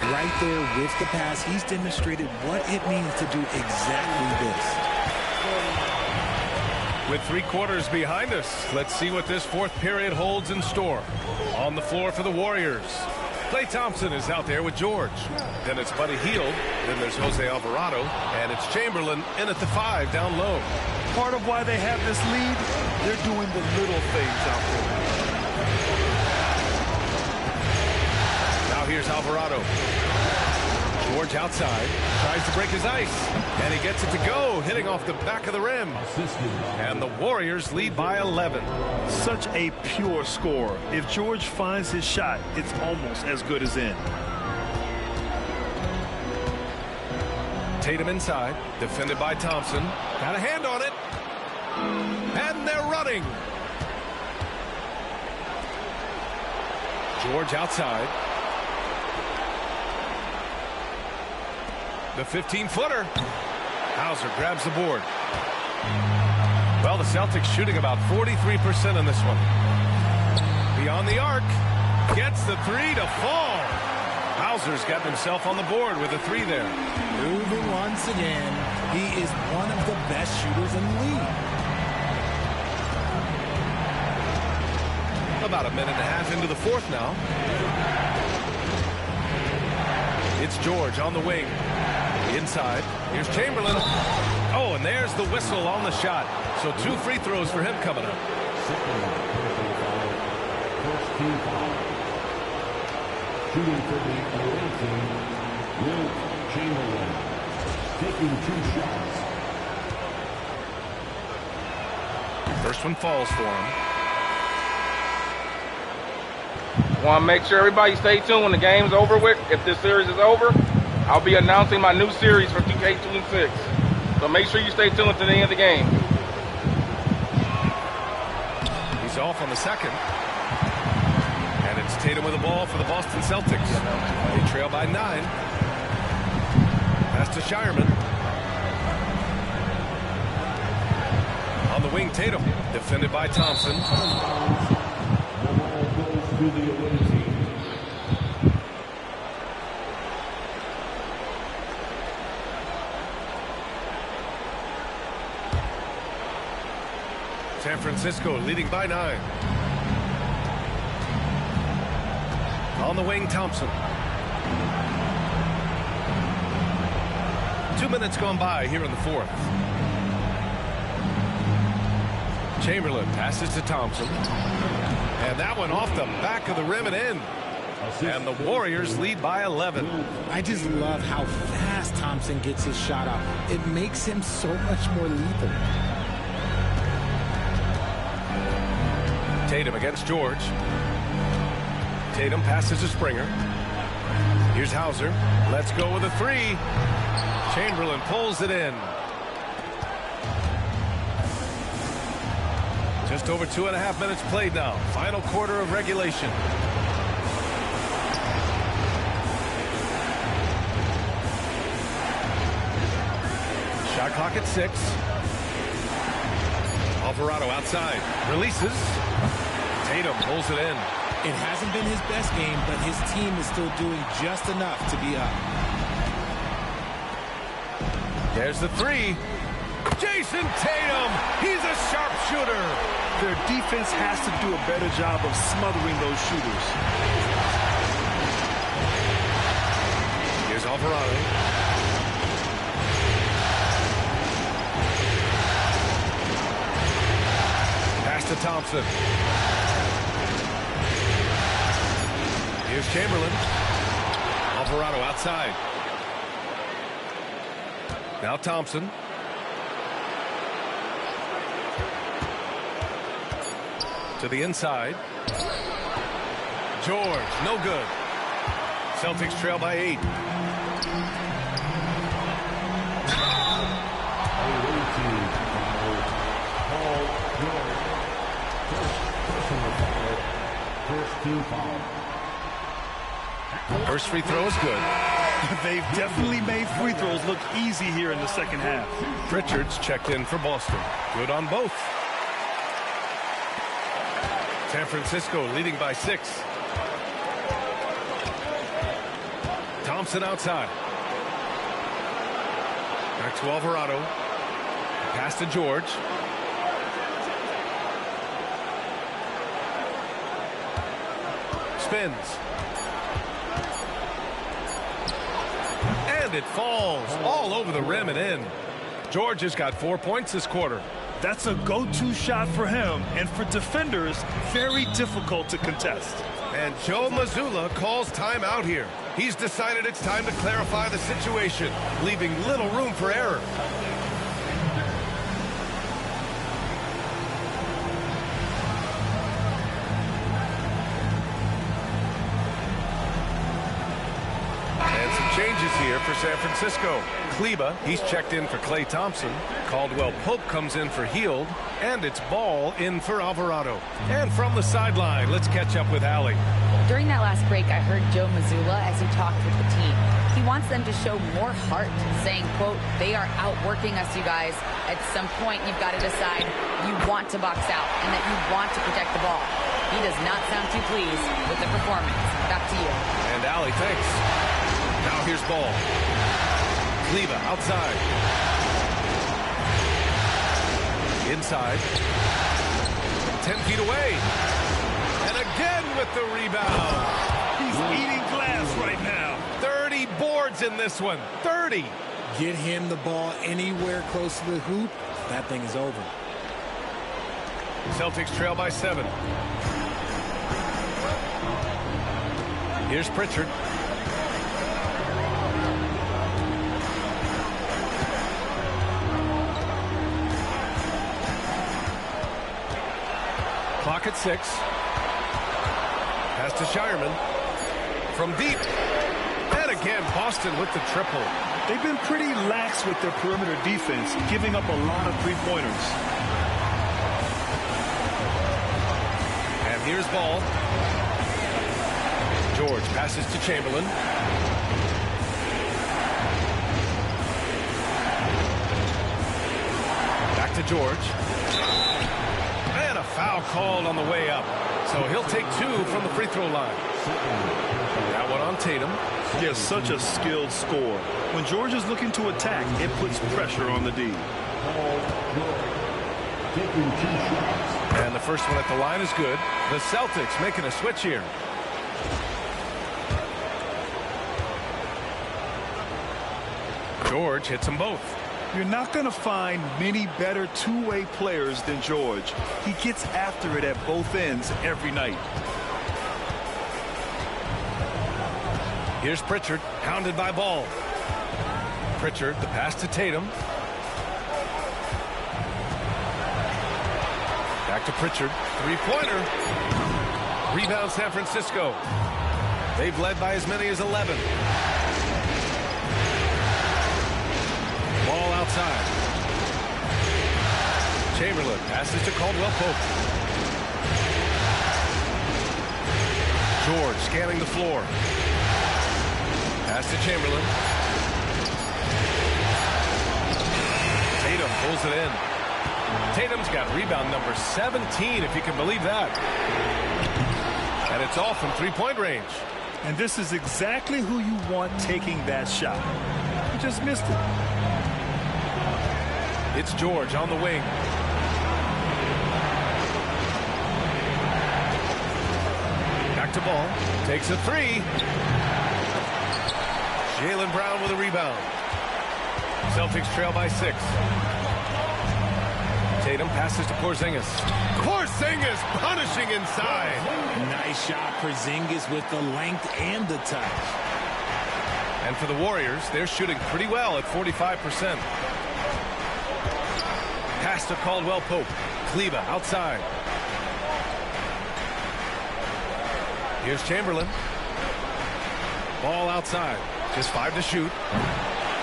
Right there with the pass, he's demonstrated what it means to do exactly this. With 3 quarters behind us, let's see what this fourth period holds in store. On the floor for the Warriors, Klay Thompson is out there with George. Then it's Buddy Hield. Then there's Jose Alvarado. And it's Chamberlain in at the 5 down low. Part of why they have this lead, they're doing the little things out there. Now here's Alvarado. George outside, tries to break his ice, and he gets it to go, hitting off the back of the rim. And the Warriors lead by 11. Such a pure score. If George finds his shot, it's almost as good as in. Tatum inside, defended by Thompson. Got a hand on it. And they're running. George outside. The 15-footer. Hauser grabs the board. Well, the Celtics shooting about 43% in this one. Beyond the arc. Gets the three to fall. Hauser's got himself on the board with a three there. Moving once again. He is one of the best shooters in the league. About a minute and a half into the fourth now. It's George on the wing. Inside. Here's Chamberlain. Oh, and there's the whistle on the shot. So 2 free throws for him coming up. First team foul. Shooting for the away team, Wilt Chamberlain, taking 2 shots. First one falls for him. Want to make sure everybody stay tuned when the game's over with. If this series is over, I'll be announcing my new series for 2K26. So make sure you stay tuned to the end of the game. He's off on the second. And it's Tatum with the ball for the Boston Celtics. They trail by 9. Pass to Shireman. On the wing, Tatum. Defended by Thompson. The ball goes to the away team. San Francisco leading by 9. On the wing, Thompson. 2 minutes gone by here in the fourth. Chamberlain passes to Thompson. And that one off the back of the rim and in. And the Warriors lead by 11. I just love how fast Thompson gets his shot off. It makes him so much more lethal. Tatum against George. Tatum passes to Springer. Here's Hauser. Let's go with a 3. Chamberlain pulls it in. Just over 2.5 minutes played now. Final quarter of regulation. Shot clock at 6. Alvarado outside. Releases. Tatum pulls it in. It hasn't been his best game, but his team is still doing just enough to be up. There's the 3. Jason Tatum. He's a sharpshooter. Their defense has to do a better job of smothering those shooters. Here's Alvarado. Pass to Thompson. Here's Chamberlain. Alvarado outside. Now Thompson. To the inside. George, no good. Celtics trail by 8. Away team foul. Paul George. First personal foul. First team foul. First free throw is good. They've definitely made free throws look easy here in the second half. Pritchard's checked in for Boston. Good on both. San Francisco leading by 6. Thompson outside. Back to Alvarado. Pass to George. Spins. And it falls all over the rim and in. George has got 4 points this quarter. That's a go-to shot for him, and for defenders, very difficult to contest. And Joe Mazzulla calls timeout here. He's decided it's time to clarify the situation, leaving little room for error. And some changes here for San Francisco. Kleba, he's checked in for Klay Thompson. Caldwell Pope comes in for Hield. And it's Ball in for Alvarado. And from the sideline, let's catch up with Allie. During that last break, I heard Joe Mazzulla as he talked with the team. He wants them to show more heart, saying, quote, they are outworking us, you guys. At some point, you've got to decide you want to box out and that you want to protect the ball. He does not sound too pleased with the performance. Back to you. And Allie, thanks. Now here's Ball. Kleba outside. Inside. 10 feet away. And again with the rebound. He's eating glass right now. 30 boards in this one. 30. Get him the ball anywhere close to the hoop, that thing is over. Celtics trail by 7. Here's Pritchard. Clock at 6. Pass to Shireman. From deep. And again, Boston with the triple. They've been pretty lax with their perimeter defense, giving up a lot of three-pointers. And here's Ball. George passes to Chamberlain. Back to George. And a foul called on the way up. So he'll take 2 from the free throw line. That one on Tatum. He has such a skilled scorer. When George is looking to attack, it puts pressure on the D. And the first one at the line is good. The Celtics making a switch here. George hits them both. You're not going to find many better two-way players than George. He gets after it at both ends every night. Here's Pritchard, hounded by Ball. Pritchard, the pass to Tatum. Back to Pritchard, three-pointer. Rebound San Francisco. They've led by as many as 11. Ball outside. Chamberlain passes to Caldwell Pope. George scanning the floor. Pass to Chamberlain. Tatum pulls it in. Tatum's got rebound number 17, if you can believe that. And it's all from three-point range. And this is exactly who you want taking that shot. He just missed it. It's George on the wing. Back to Ball. Takes a three. Jaylen Brown with a rebound. Celtics trail by 6. Tatum passes to Porzingis. Porzingis punishing inside. Nice shot, Porzingis with the length and the touch. And for the Warriors, they're shooting pretty well at 45%. Pass to Caldwell Pope. Kleba outside. Here's Chamberlain. Ball outside. Just 5 to shoot.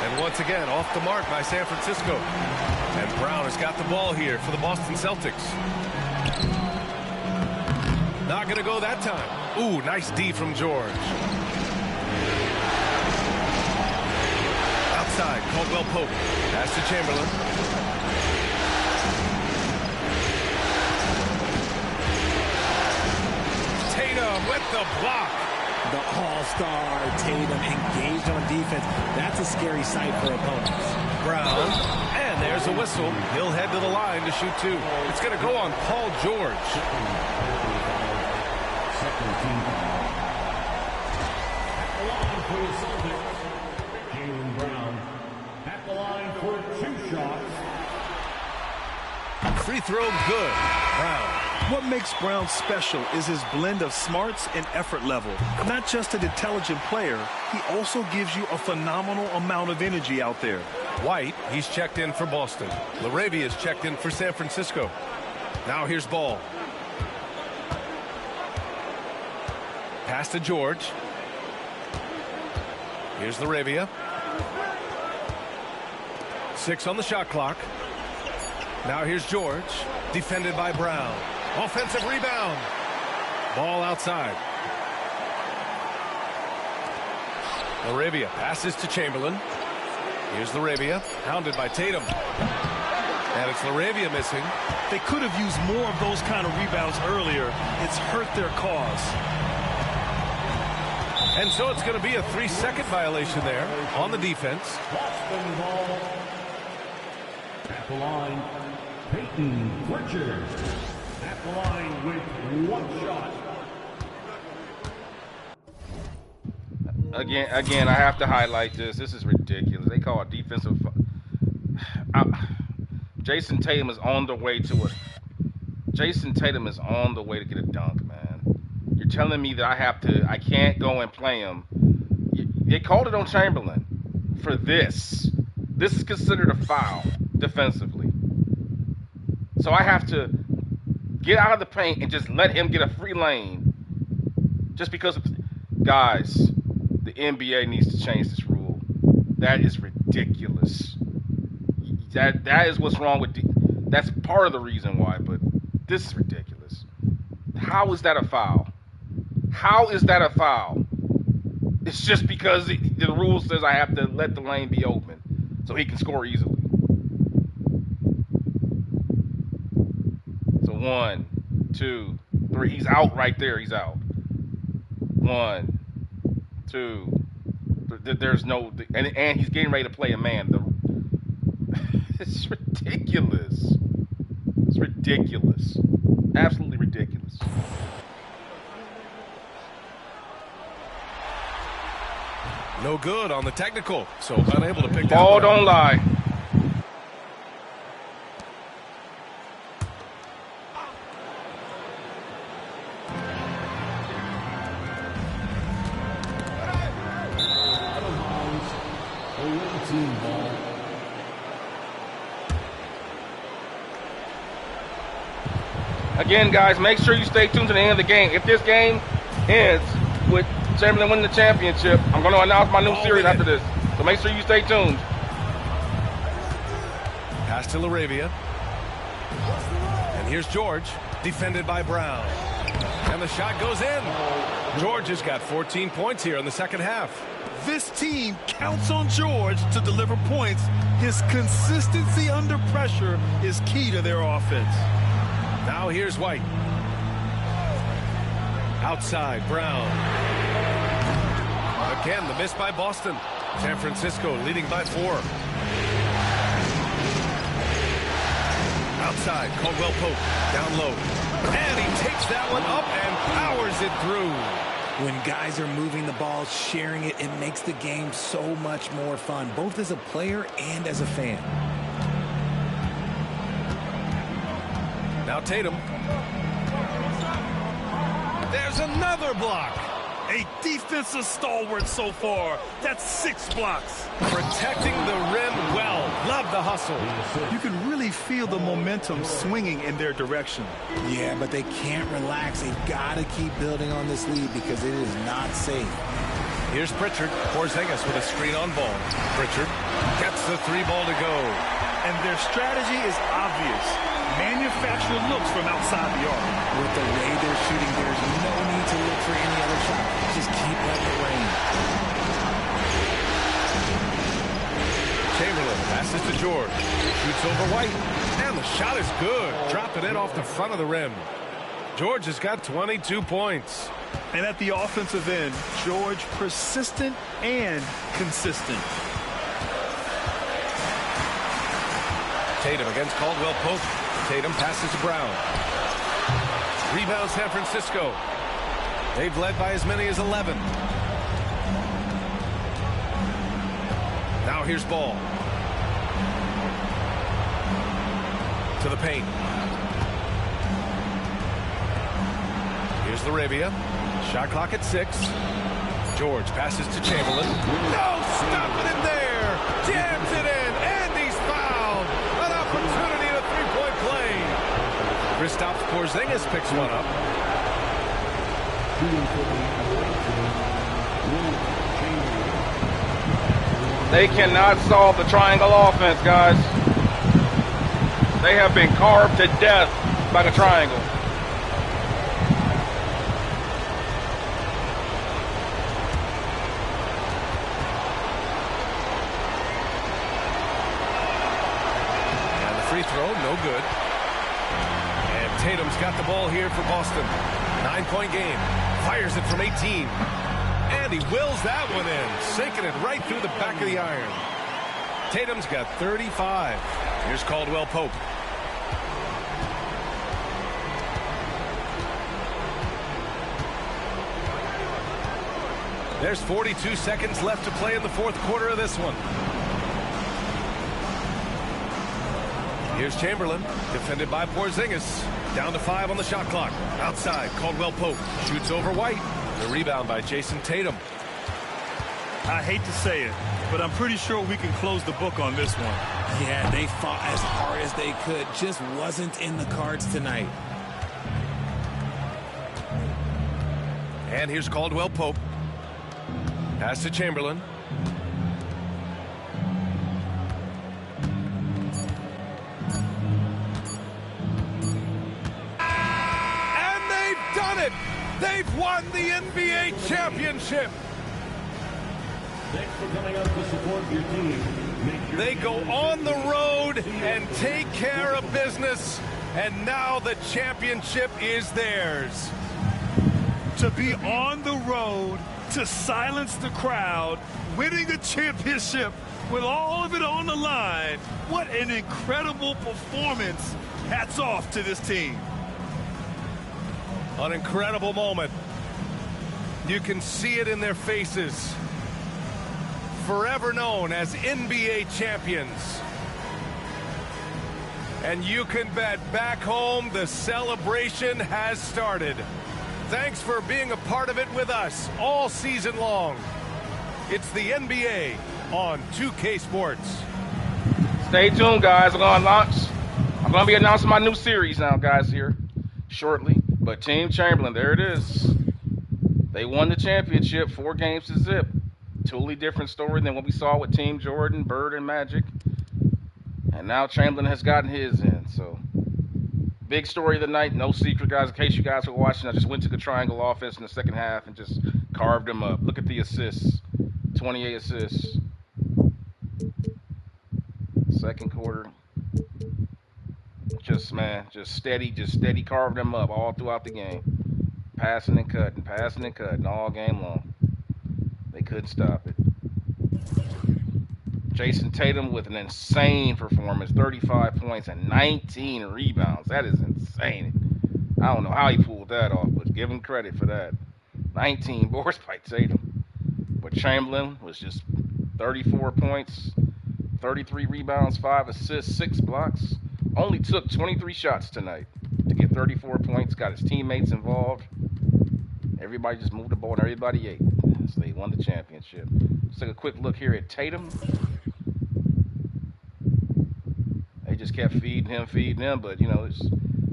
And once again, off the mark by San Francisco. And Brown has got the ball here for the Boston Celtics. Not going to go that time. Ooh, nice D from George. Outside, Caldwell Pope. Pass to Chamberlain. Tatum with the block. The all-star Tatum engaged on defense. That's a scary sight for opponents. Brown. And there's a whistle. He'll head to the line to shoot 2. It's going to go on Paul George. Second team foul. At the line for the Celtics, Jaylen Brown. At the line for 2 shots. Free throw good. Brown. What makes Brown special is his blend of smarts and effort level. Not just an intelligent player, he also gives you a phenomenal amount of energy out there. White, he's checked in for Boston. Laravia's checked in for San Francisco. Now here's Ball. Pass to George. Here's Laravia. 6 on the shot clock. Now here's George. Defended by Brown. Offensive rebound. Ball outside. Laravia passes to Chamberlain. Here's Laravia. Hounded by Tatum. And it's Laravia missing. They could have used more of those kind of rebounds earlier. It's hurt their cause. And so it's going to be a 3-second violation there on the defense. Boston ball. At the line, Peyton Pritchard. At the line with 1 shot. Again, I have to highlight this. This is ridiculous. They call it defensive. Jason Tatum is on the way to it. Jason Tatum is on the way to get a dunk, man. You're telling me that I can't go and play him. They called it on Chamberlain for this. This is considered a foul defensively. So I have to get out of the paint and just let him get a free lane. Just because, guys, the NBA needs to change this rule. That is ridiculous. That is what's wrong with that's part of the reason why, but this is ridiculous. How is that a foul? How is that a foul? It's just because the rule says I have to let the lane be open so he can score easily. So 1, 2, 3. He's out right there. He's out. 1, 2. There's no, and he's getting ready to play a man. It's ridiculous. It's ridiculous. Absolutely ridiculous. No good on the technical, so unable to pick that Ball one up. don't lie. Again, guys, make sure you stay tuned to the end of the game. If this game ends with Chamberlain winning the championship, I'm going to announce my new series after this. So make sure you stay tuned. Pass to Laravia. And here's George, defended by Brown. And the shot goes in. George has got 14 points here in the second half. This team counts on George to deliver points. His consistency under pressure is key to their offense. Now here's White. Outside, Brown. Again, the miss by Boston. San Francisco leading by 4. Outside, Caldwell Pope. Down low. And he takes that one up and powers it through. When guys are moving the ball, sharing it, it makes the game so much more fun, both as a player and as a fan. Now Tatum. There's another block. A defensive stalwart so far. That's 6 blocks. Protecting the rim well. Love the hustle. You can really feel the momentum swinging in their direction. Yeah, but they can't relax. They've got to keep building on this lead because it is not safe. Here's Pritchard. Porzingis with a screen on ball. Pritchard gets the 3 ball to go. And their strategy is obvious. Manufacture looks from outside the arc. With the way they're shooting, there's no need to look for any other shot. Just keep letting it rain. Chamberlain passes to George. Shoots over White. And the shot is good. Dropping it off the front of the rim. George has got 22 points. And at the offensive end, George persistent and consistent. Tatum against Caldwell Pope. Tatum passes to Brown. Rebound San Francisco. They've led by as many as 11. Now here's Ball. To the paint. Here's Laravia. Shot clock at 6. George passes to Chamberlain. No, stop it in there. Jams it in. And he's fouled. An opportunity to three-point play. Kristaps Porzingis picks one up. They cannot solve the triangle offense, guys. They have been carved to death by the triangle. And the free throw, no good. And Tatum's got the ball here for Boston. 9-point game. Fires it from 18. And he wills that one in, sinking it right through the back of the iron. Tatum's got 35. Here's Caldwell Pope. There's 42 seconds left to play in the fourth quarter of this one. Here's Chamberlain, defended by Porzingis. Down to 5 on the shot clock. Outside, Caldwell Pope shoots over White. The rebound by Jason Tatum. I hate to say it, but I'm pretty sure we can close the book on this one. Yeah, they fought as hard as they could. Just wasn't in the cards tonight. And here's Caldwell Pope. Pass to Chamberlain. And they've done it! They've won the NBA championship! Thanks for coming out to support your team. They go on the road and take care of business, and now the championship is theirs. To be on the road, to silence the crowd, winning a championship with all of it on the line. What an incredible performance. Hats off to this team. An incredible moment. You can see it in their faces. Forever known as NBA champions. And you can bet back home the celebration has started. Thanks for being a part of it with us all season long. It's the NBA on 2K Sports. Stay tuned, guys. I'm going to be announcing my new series now, guys, here shortly. But Team Chamberlain, there it is. They won the championship 4 games to zip. Totally different story than what we saw with Team Jordan, Bird, and Magic. And now Chamberlain has gotten his in. So, big story of the night. No secret, guys. In case you guys were watching, I just went to the triangle offense in the second half and just carved them up. Look at the assists. 28 assists. Second quarter. Just steady carved them up all throughout the game. Passing and cutting all game long. They couldn't stop it. Jason Tatum with an insane performance. 35 points and 19 rebounds. That is insane. I don't know how he pulled that off, but give him credit for that. 19 boards by Tatum. But Chamberlain was just 34 points, 33 rebounds, 5 assists, 6 blocks. Only took 23 shots tonight to get 34 points. Got his teammates involved. Everybody just moved the ball and everybody ate. So they won the championship. Let's take a quick look here at Tatum. They just kept feeding him. But, you know,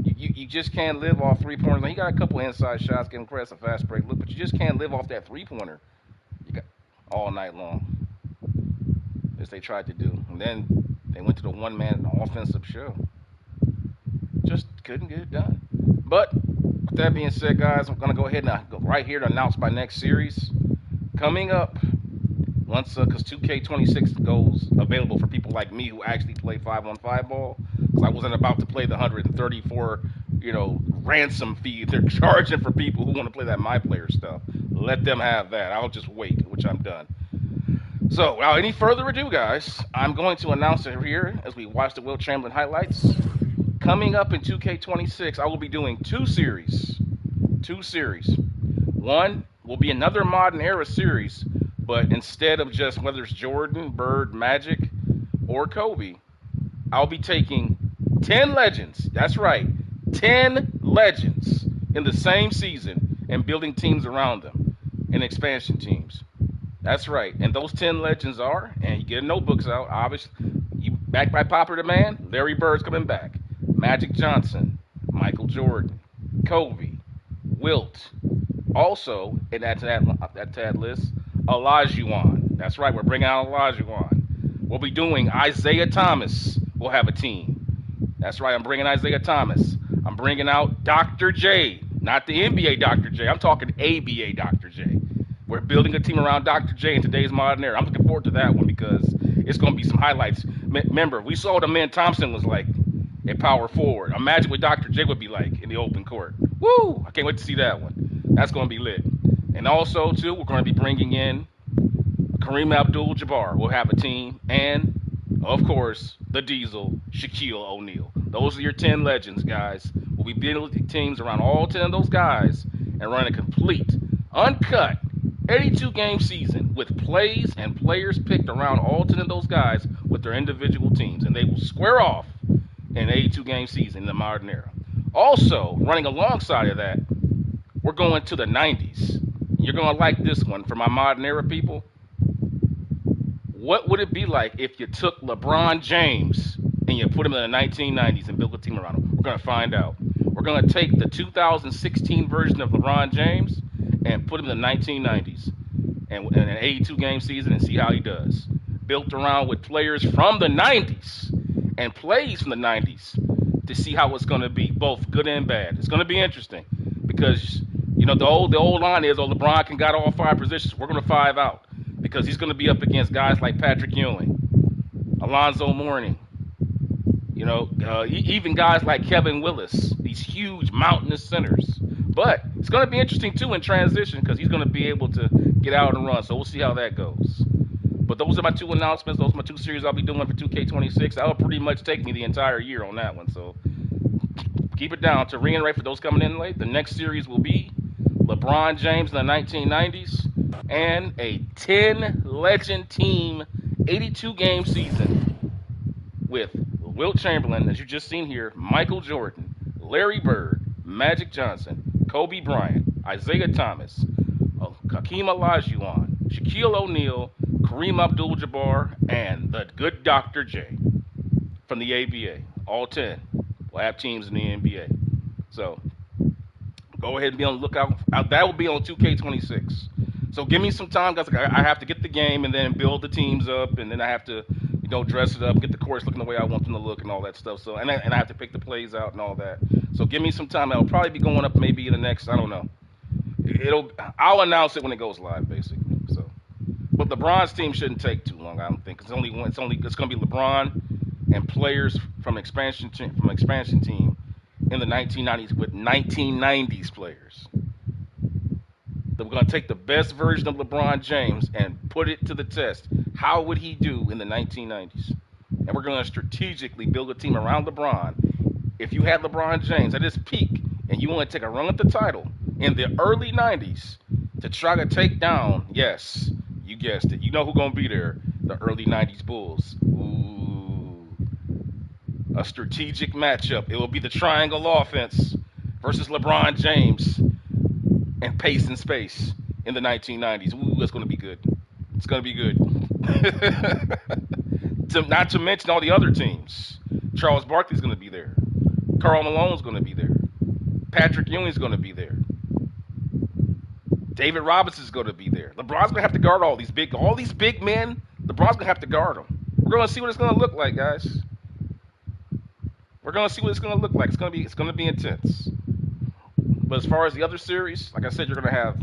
you just can't live off three-pointers. He got a couple inside shots, getting pressed, a fast break look, but you just can't live off that three-pointer you got all night long, as they tried to do. And then they went to the one-man offensive show. Just couldn't get it done. But with that being said, guys, I'm going to go ahead and go right here to announce my next series. Coming up, once, because 2K26 goes available for people like me who actually play 5-on-5 ball. Because I wasn't about to play the 134, ransom fee they're charging for people who want to play that My Player stuff. Let them have that. I'll just wait, which I'm done. So, without any further ado, guys, I'm going to announce it here as we watch the Wilt Chamberlain highlights. Coming up in 2K26, I will be doing 2 series. 2 series. One will be another modern era series, but instead of just whether it's Jordan, Bird, Magic, or Kobe, I'll be taking 10 legends. That's right, 10 legends in the same season and building teams around them and expansion teams. That's right. And those 10 legends are, and you get notebooks out, obviously, you backed by popular demand, Larry Bird's coming back. Magic Johnson, Michael Jordan, Kobe, Wilt. Also, in that tad list, Olajuwon. That's right. We're bringing out Olajuwon. We'll be doing Isaiah Thomas. We'll have a team. That's right. I'm bringing Isaiah Thomas. I'm bringing out Dr. J. Not the NBA Dr. J. I'm talking ABA Dr. J. We're building a team around Dr. J in today's modern era. I'm looking forward to that one because it's going to be some highlights. Remember, we saw what Amen Thompson was like at power forward. Imagine what Dr. J would be like in the open court. Woo! I can't wait to see that one. That's going to be lit. And also, too, we're going to be bringing in Kareem Abdul-Jabbar. We'll have a team. And, of course, the Diesel, Shaquille O'Neal. Those are your 10 legends, guys. We'll be building teams around all 10 of those guys and running a complete, uncut, 82-game season with plays and players picked around all 10 of those guys with their individual teams. And they will square off in an 82-game season in the modern era. Also, running alongside of that, we're going to the 90s. You're going to like this one for my modern era people. What would it be like if you took LeBron James and you put him in the 1990s and built a team around him? We're going to find out. We're going to take the 2016 version of LeBron James and put him in the 1990s and in an 82-game season and see how he does. Built around with players from the 90s and plays from the 90s to see how it's going to be, both good and bad. It's going to be interesting because, you know, the old line is, LeBron can got all 5 positions. We're going to 5 out because he's going to be up against guys like Patrick Ewing, Alonzo Mourning, you know, even guys like Kevin Willis, these huge mountainous centers. But it's going to be interesting, too, in transition because he's going to be able to get out and run. So we'll see how that goes. But those are my 2 announcements. Those are my 2 series I'll be doing for 2K26. That'll pretty much take me the entire year on that one. So keep it down. To reiterate for those coming in late, the next series will be LeBron James in the 1990s and a 10-legend team 82-game season with Wilt Chamberlain, as you just seen here, Michael Jordan, Larry Bird, Magic Johnson, Kobe Bryant, Isaiah Thomas, Hakeem Olajuwon, Shaquille O'Neal, Kareem Abdul-Jabbar, and the good Dr. J from the ABA. All 10 will have teams in the NBA. So go ahead and be on the lookout. That will be on 2K26. So give me some time, guys. I have to get the game and then build the teams up, and then I have to, you know, dress it up, get the courts looking the way I want them to look, and all that stuff. So and I have to pick the plays out and all that. So give me some time. It'll probably be going up maybe in the next, I don't know. I'll announce it when it goes live, basically. So, but LeBron's team shouldn't take too long. I don't think it's going to be LeBron and players from expansion team in the 1990s with 1990s players. We're going to take the best version of LeBron James and put it to the test. How would he do in the 1990s? And we're going to strategically build a team around LeBron. If you had LeBron James at his peak and you want to take a run at the title in the early 90s to try to take down, yes, you guessed it, you know who's going to be there, the early 90s Bulls. Ooh, a strategic matchup. It will be the triangle offense versus LeBron James and pace and space in the 1990s. Ooh, that's going to be good. It's going to be good. Not to mention all the other teams. Charles Barkley's going to be there. Karl Malone's going to be there. Patrick Ewing's going to be there. David Robinson's going to be there. LeBron's going to have to guard all these big men. LeBron's going to have to guard them. We're going to see what it's going to look like, guys. We're going to see what it's going to look like. It's going to be intense. But as far as the other series, like I said, you're going to have,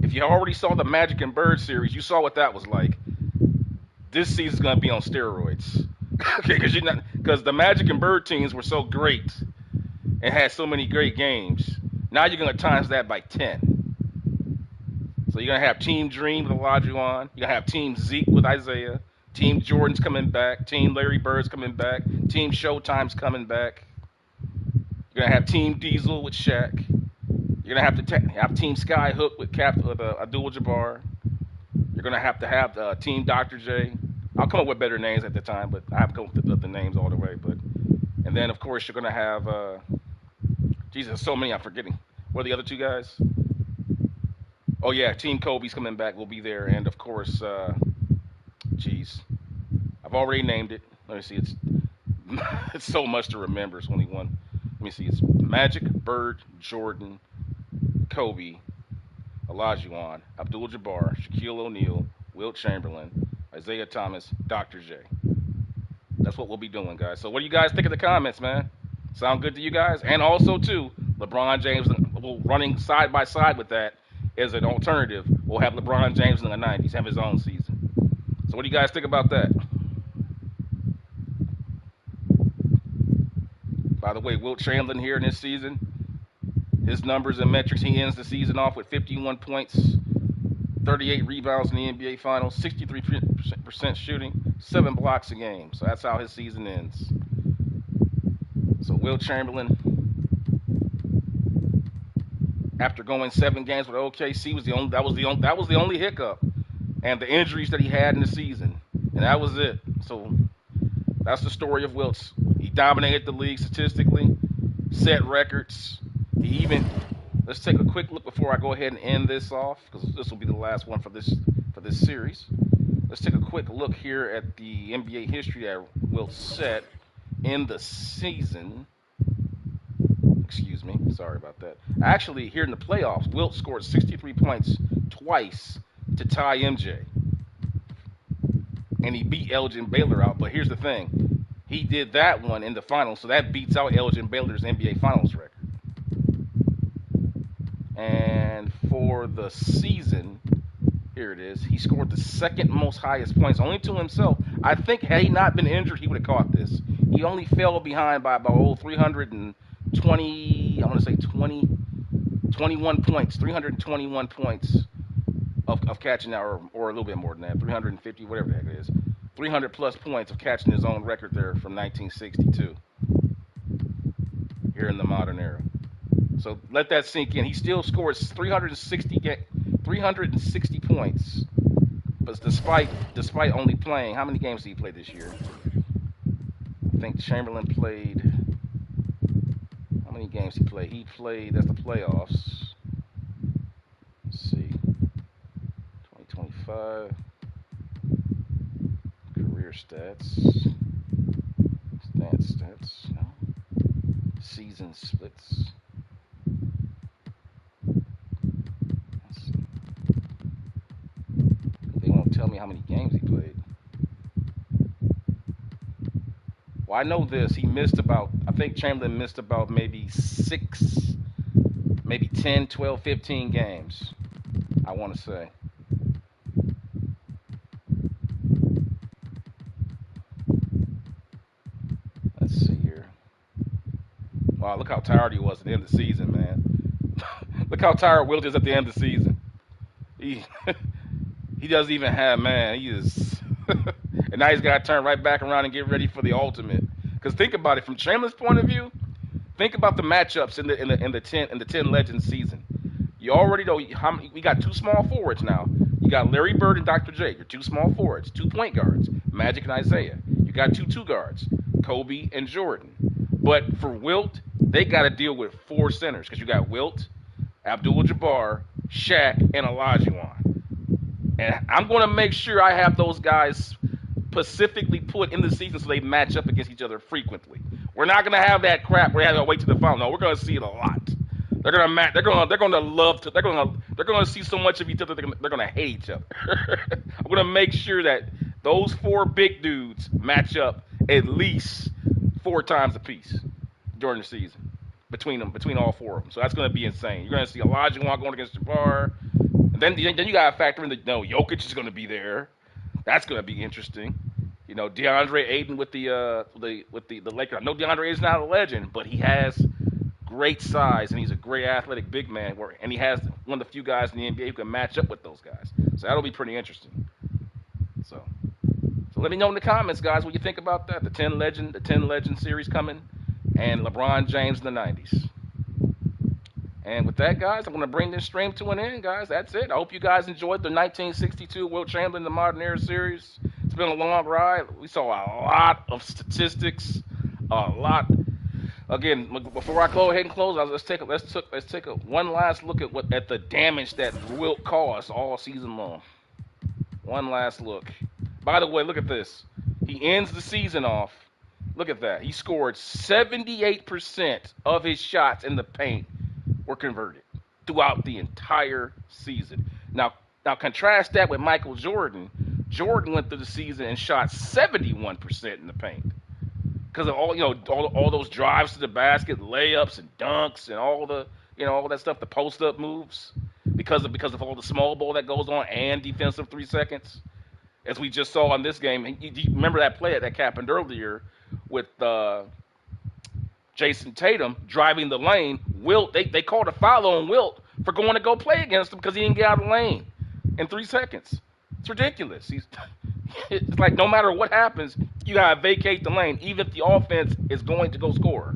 if you already saw the Magic and Bird series, you saw what that was like. This season's going to be on steroids. Okay, because the Magic and Bird teams were so great and had so many great games. Now you're going to times that by 10. So you're going to have Team Dream with Olajuwon. You're going to have Team Zeke with Isaiah. Team Jordan's coming back. Team Larry Bird's coming back. Team Showtime's coming back. You're going to have Team Diesel with Shaq. You're going to have Team Skyhook with Abdul-Jabbar. You're going to have Team Dr. J. I'll come up with better names at the time, but I have to come up with the names all the way. And then, of course, you're going to have, Jesus, so many I'm forgetting. What are the other 2 guys? Oh, yeah, Team Kobe's coming back. We'll be there. And, of course, I've already named it. Let me see. It's so much to remember. It's only one. Let me see. It's Magic, Bird, Jordan, Kobe, Olajuwon, Abdul-Jabbar, Shaquille O'Neal, Wilt Chamberlain, Isaiah Thomas, Dr. J. That's what we'll be doing, guys. So what do you guys think of the comments, man? Sound good to you guys? And also, too, LeBron James running side by side with that as an alternative. We'll have LeBron James in the 90s have his own season. So what do you guys think about that? By the way, Wilt Chamberlain here in this season, his numbers and metrics, he ends the season off with 51 points, 38 rebounds in the NBA Finals, 63% shooting, 7 blocks a game. So that's how his season ends. So Wilt Chamberlain, after going 7 games with OKC, that was the only hiccup, and the injuries that he had in the season, and that was it. So that's the story of Wilt. He dominated the league statistically, set records. Let's take a quick look before I go ahead and end this off, because this will be the last one for this series. Let's take a quick look here at the NBA history that Wilt set in the season. Excuse me, sorry about that. Actually, here in the playoffs, Wilt scored 63 points twice to tie MJ. And he beat Elgin Baylor out, but here's the thing. He did that one in the finals, so that beats out Elgin Baylor's NBA Finals record. And for the season, here it is, he scored the second most highest points, only to himself. I think had he not been injured, he would have caught this. He only fell behind by about 320, I want to say 21 points, 321 points of catching that, or a little bit more than that, 350, whatever the heck it is. 300 plus points of catching his own record there from 1962 here in the modern era. So let that sink in. He still scores 360 points, but despite only playing, how many games did he play this year? I think Chamberlain played, how many games he played? He played, that's the playoffs. Let's see, 2025. Career stats. Stats. No. Season splits. Let's see. They won't tell me how many games he played. Well, I know this. He missed about, I think Chamberlain missed about maybe 6, maybe 10, 12, 15 games, I want to say. Let's see here. Wow, look how tired he was at the end of the season, man. Look how tired Wilt is at the end of the season. He doesn't even have, man, he is... And now he's got to turn right back around and get ready for the ultimate. Because think about it, from Chamberlain's point of view, think about the matchups in the 10 Legends season. You already know we got 2 small forwards now. You got Larry Bird and Dr. J. Your 2 small forwards, 2 point guards, Magic and Isaiah. You got 2 guards, Kobe and Jordan. But for Wilt, they got to deal with 4 centers because you got Wilt, Abdul-Jabbar, Shaq, and Olajuwon. And I'm going to make sure I have those guys specifically put in the season so they match up against each other frequently. We're not going to have that crap where we have to wait to the final. No, we're going to see it a lot. They're going to match. They're going to love to. They're going to see so much of each other. They're going to hate each other. I'm going to make sure that those 4 big dudes match up at least 4 times apiece during the season between all 4 of them. So that's going to be insane. You're going to see Olajuwon going against Jabbar. And then you got to factor in Jokic is going to be there. That's going to be interesting. You know, DeAndre Ayton with the Lakers. I know DeAndre is not a legend, but he has great size and he's a great athletic big man. And he has one of the few guys in the NBA who can match up with those guys. So that'll be pretty interesting. So let me know in the comments, guys, what you think about that. The 10 Legend series coming, and LeBron James in the 90s. And with that, guys, I'm going to bring this stream to an end, guys. That's it. I hope you guys enjoyed the 1962 Wilt Chamberlain the Modern Era series. It's been a long ride. We saw a lot of statistics, a lot. Again, before I go ahead and close, let's take one last look at the damage that Wilt caused all season long. One last look. By the way, look at this. He ends the season off. Look at that. He scored 78% of his shots in the paint were converted throughout the entire season. Now Now contrast that with Michael Jordan. Jordan went through the season and shot 71% in the paint because of all those drives to the basket, layups and dunks and all that stuff, the post up moves, because of all the small ball that goes on and defensive 3 seconds, as we just saw in this game. You remember that play that happened earlier with Jason Tatum driving the lane. Wilt, they called a foul on Wilt for going to go play against him because he didn't get out of the lane in 3 seconds. It's ridiculous. It's like no matter what happens, you gotta vacate the lane, even if the offense is going to go score.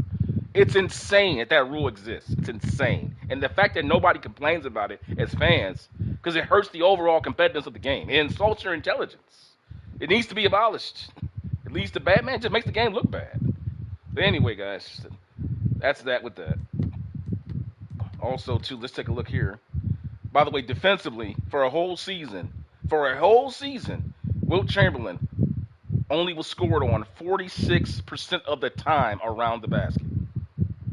It's insane that rule exists. It's insane, and the fact that nobody complains about it as fans, because it hurts the overall competitiveness of the game. It insults your intelligence. It needs to be abolished. It leads to bad, man. It just makes the game look bad. But anyway, guys, that's that with that. Also, too, let's take a look here. By the way, defensively, for a whole season, Wilt Chamberlain only was scored on 46% of the time around the basket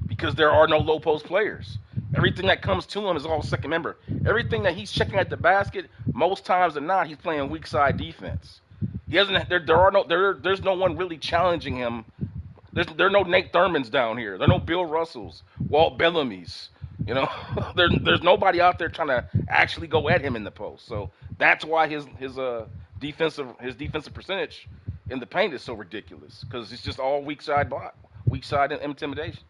because there are no low post players. Everything that comes to him is all second member. Everything that he's checking at the basket, most times than not, he's playing weak side defense. He doesn't. There's no one really challenging him. There are no Nate Thurmans down here. There are no Bill Russells, Walt Bellamy's. There's nobody out there trying to actually go at him in the post. So that's why his defensive percentage in the paint is so ridiculous, because it's just all weak side intimidation.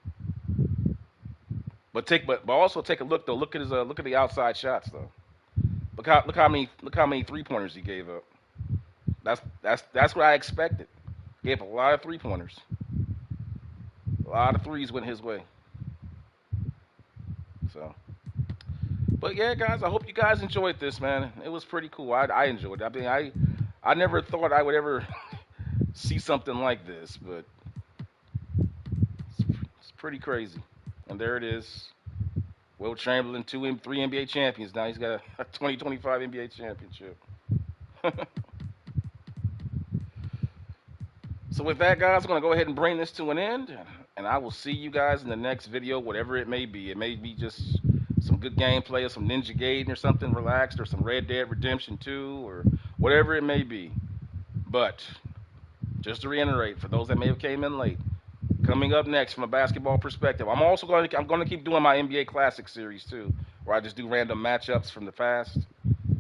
But also take a look though. Look at the outside shots though. Look how many 3-pointers he gave up. That's what I expected. Gave a lot of 3-pointers. A lot of threes went his way. So, but yeah, guys, I hope you guys enjoyed this, man. It was pretty cool. I enjoyed it. I mean, I never thought I would ever see something like this, but it's pretty crazy. And there it is. Wilt Chamberlain, 3 NBA champions. Now he's got a 2025 NBA championship. So with that, guys, I'm going to go ahead and bring this to an end. And I will see you guys in the next video, whatever it may be. It may be just some good gameplay or some Ninja Gaiden or something relaxed, or some Red Dead Redemption 2 or whatever it may be. But just to reiterate, for those that may have came in late, coming up next from a basketball perspective, I'm going to keep doing my NBA Classic series too, where I just do random matchups from the past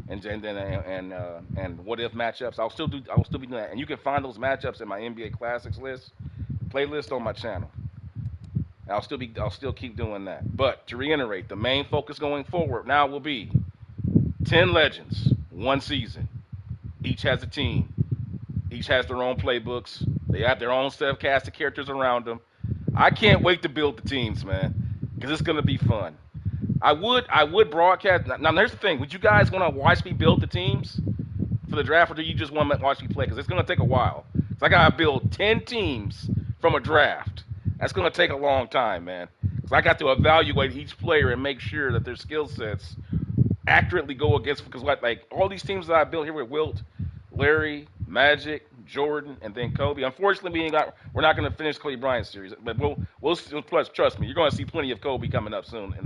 and what if matchups. I'll still be doing that, and you can find those matchups in my NBA Classics playlist on my channel. I'll still keep doing that. But to reiterate, the main focus going forward now will be 10 legends, 1 season. Each has a team. Each has their own playbooks. They have their own set of casted characters around them. I can't wait to build the teams, man, because it's going to be fun. I would broadcast. Now, here's the thing. Would you guys want to watch me build the teams for the draft, or do you just want to watch me play? Because it's going to take a while. So I got to build 10 teams from a draft. That's going to take a long time, man. Because I got to evaluate each player and make sure that their skill sets accurately go against. Because like all these teams that I built here with Wilt, Larry, Magic, Jordan, and then Kobe. Unfortunately, we're not going to finish Kobe Bryant series, but we'll trust me, you're going to see plenty of Kobe coming up soon in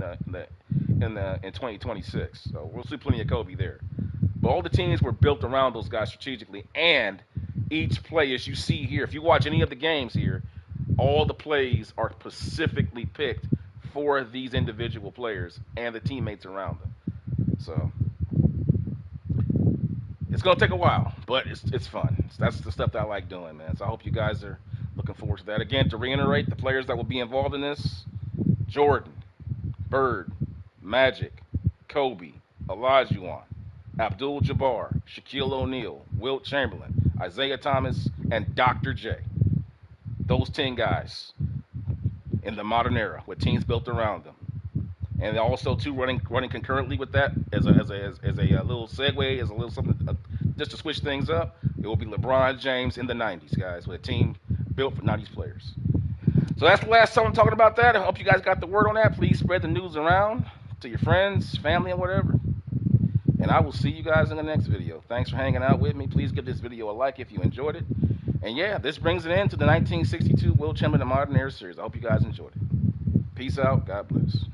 2026. So we'll see plenty of Kobe there. But all the teams were built around those guys strategically, and each play, as you see here, if you watch any of the games here, all the plays are specifically picked for these individual players and the teammates around them. So it's going to take a while, but it's fun. That's the stuff that I like doing, man. So I hope you guys are looking forward to that. Again, to reiterate, the players that will be involved in this: Jordan, Bird, Magic, Kobe, Olajuwon, Abdul-Jabbar, Shaquille O'Neal, Wilt Chamberlain, Isaiah Thomas, and Dr. J. Those 10 guys in the modern era with teams built around them. And also, too, running concurrently with that as a little segue, as a little something just to switch things up, it will be LeBron James in the 90s, guys, with a team built for 90s players. So that's the last time I'm talking about that. I hope you guys got the word on that. Please spread the news around to your friends, family, and whatever. And I will see you guys in the next video. Thanks for hanging out with me. Please give this video a like if you enjoyed it. And yeah, this brings it in to the 1962 Wilt Chamberlain Modern Era series. I hope you guys enjoyed it. Peace out. God bless.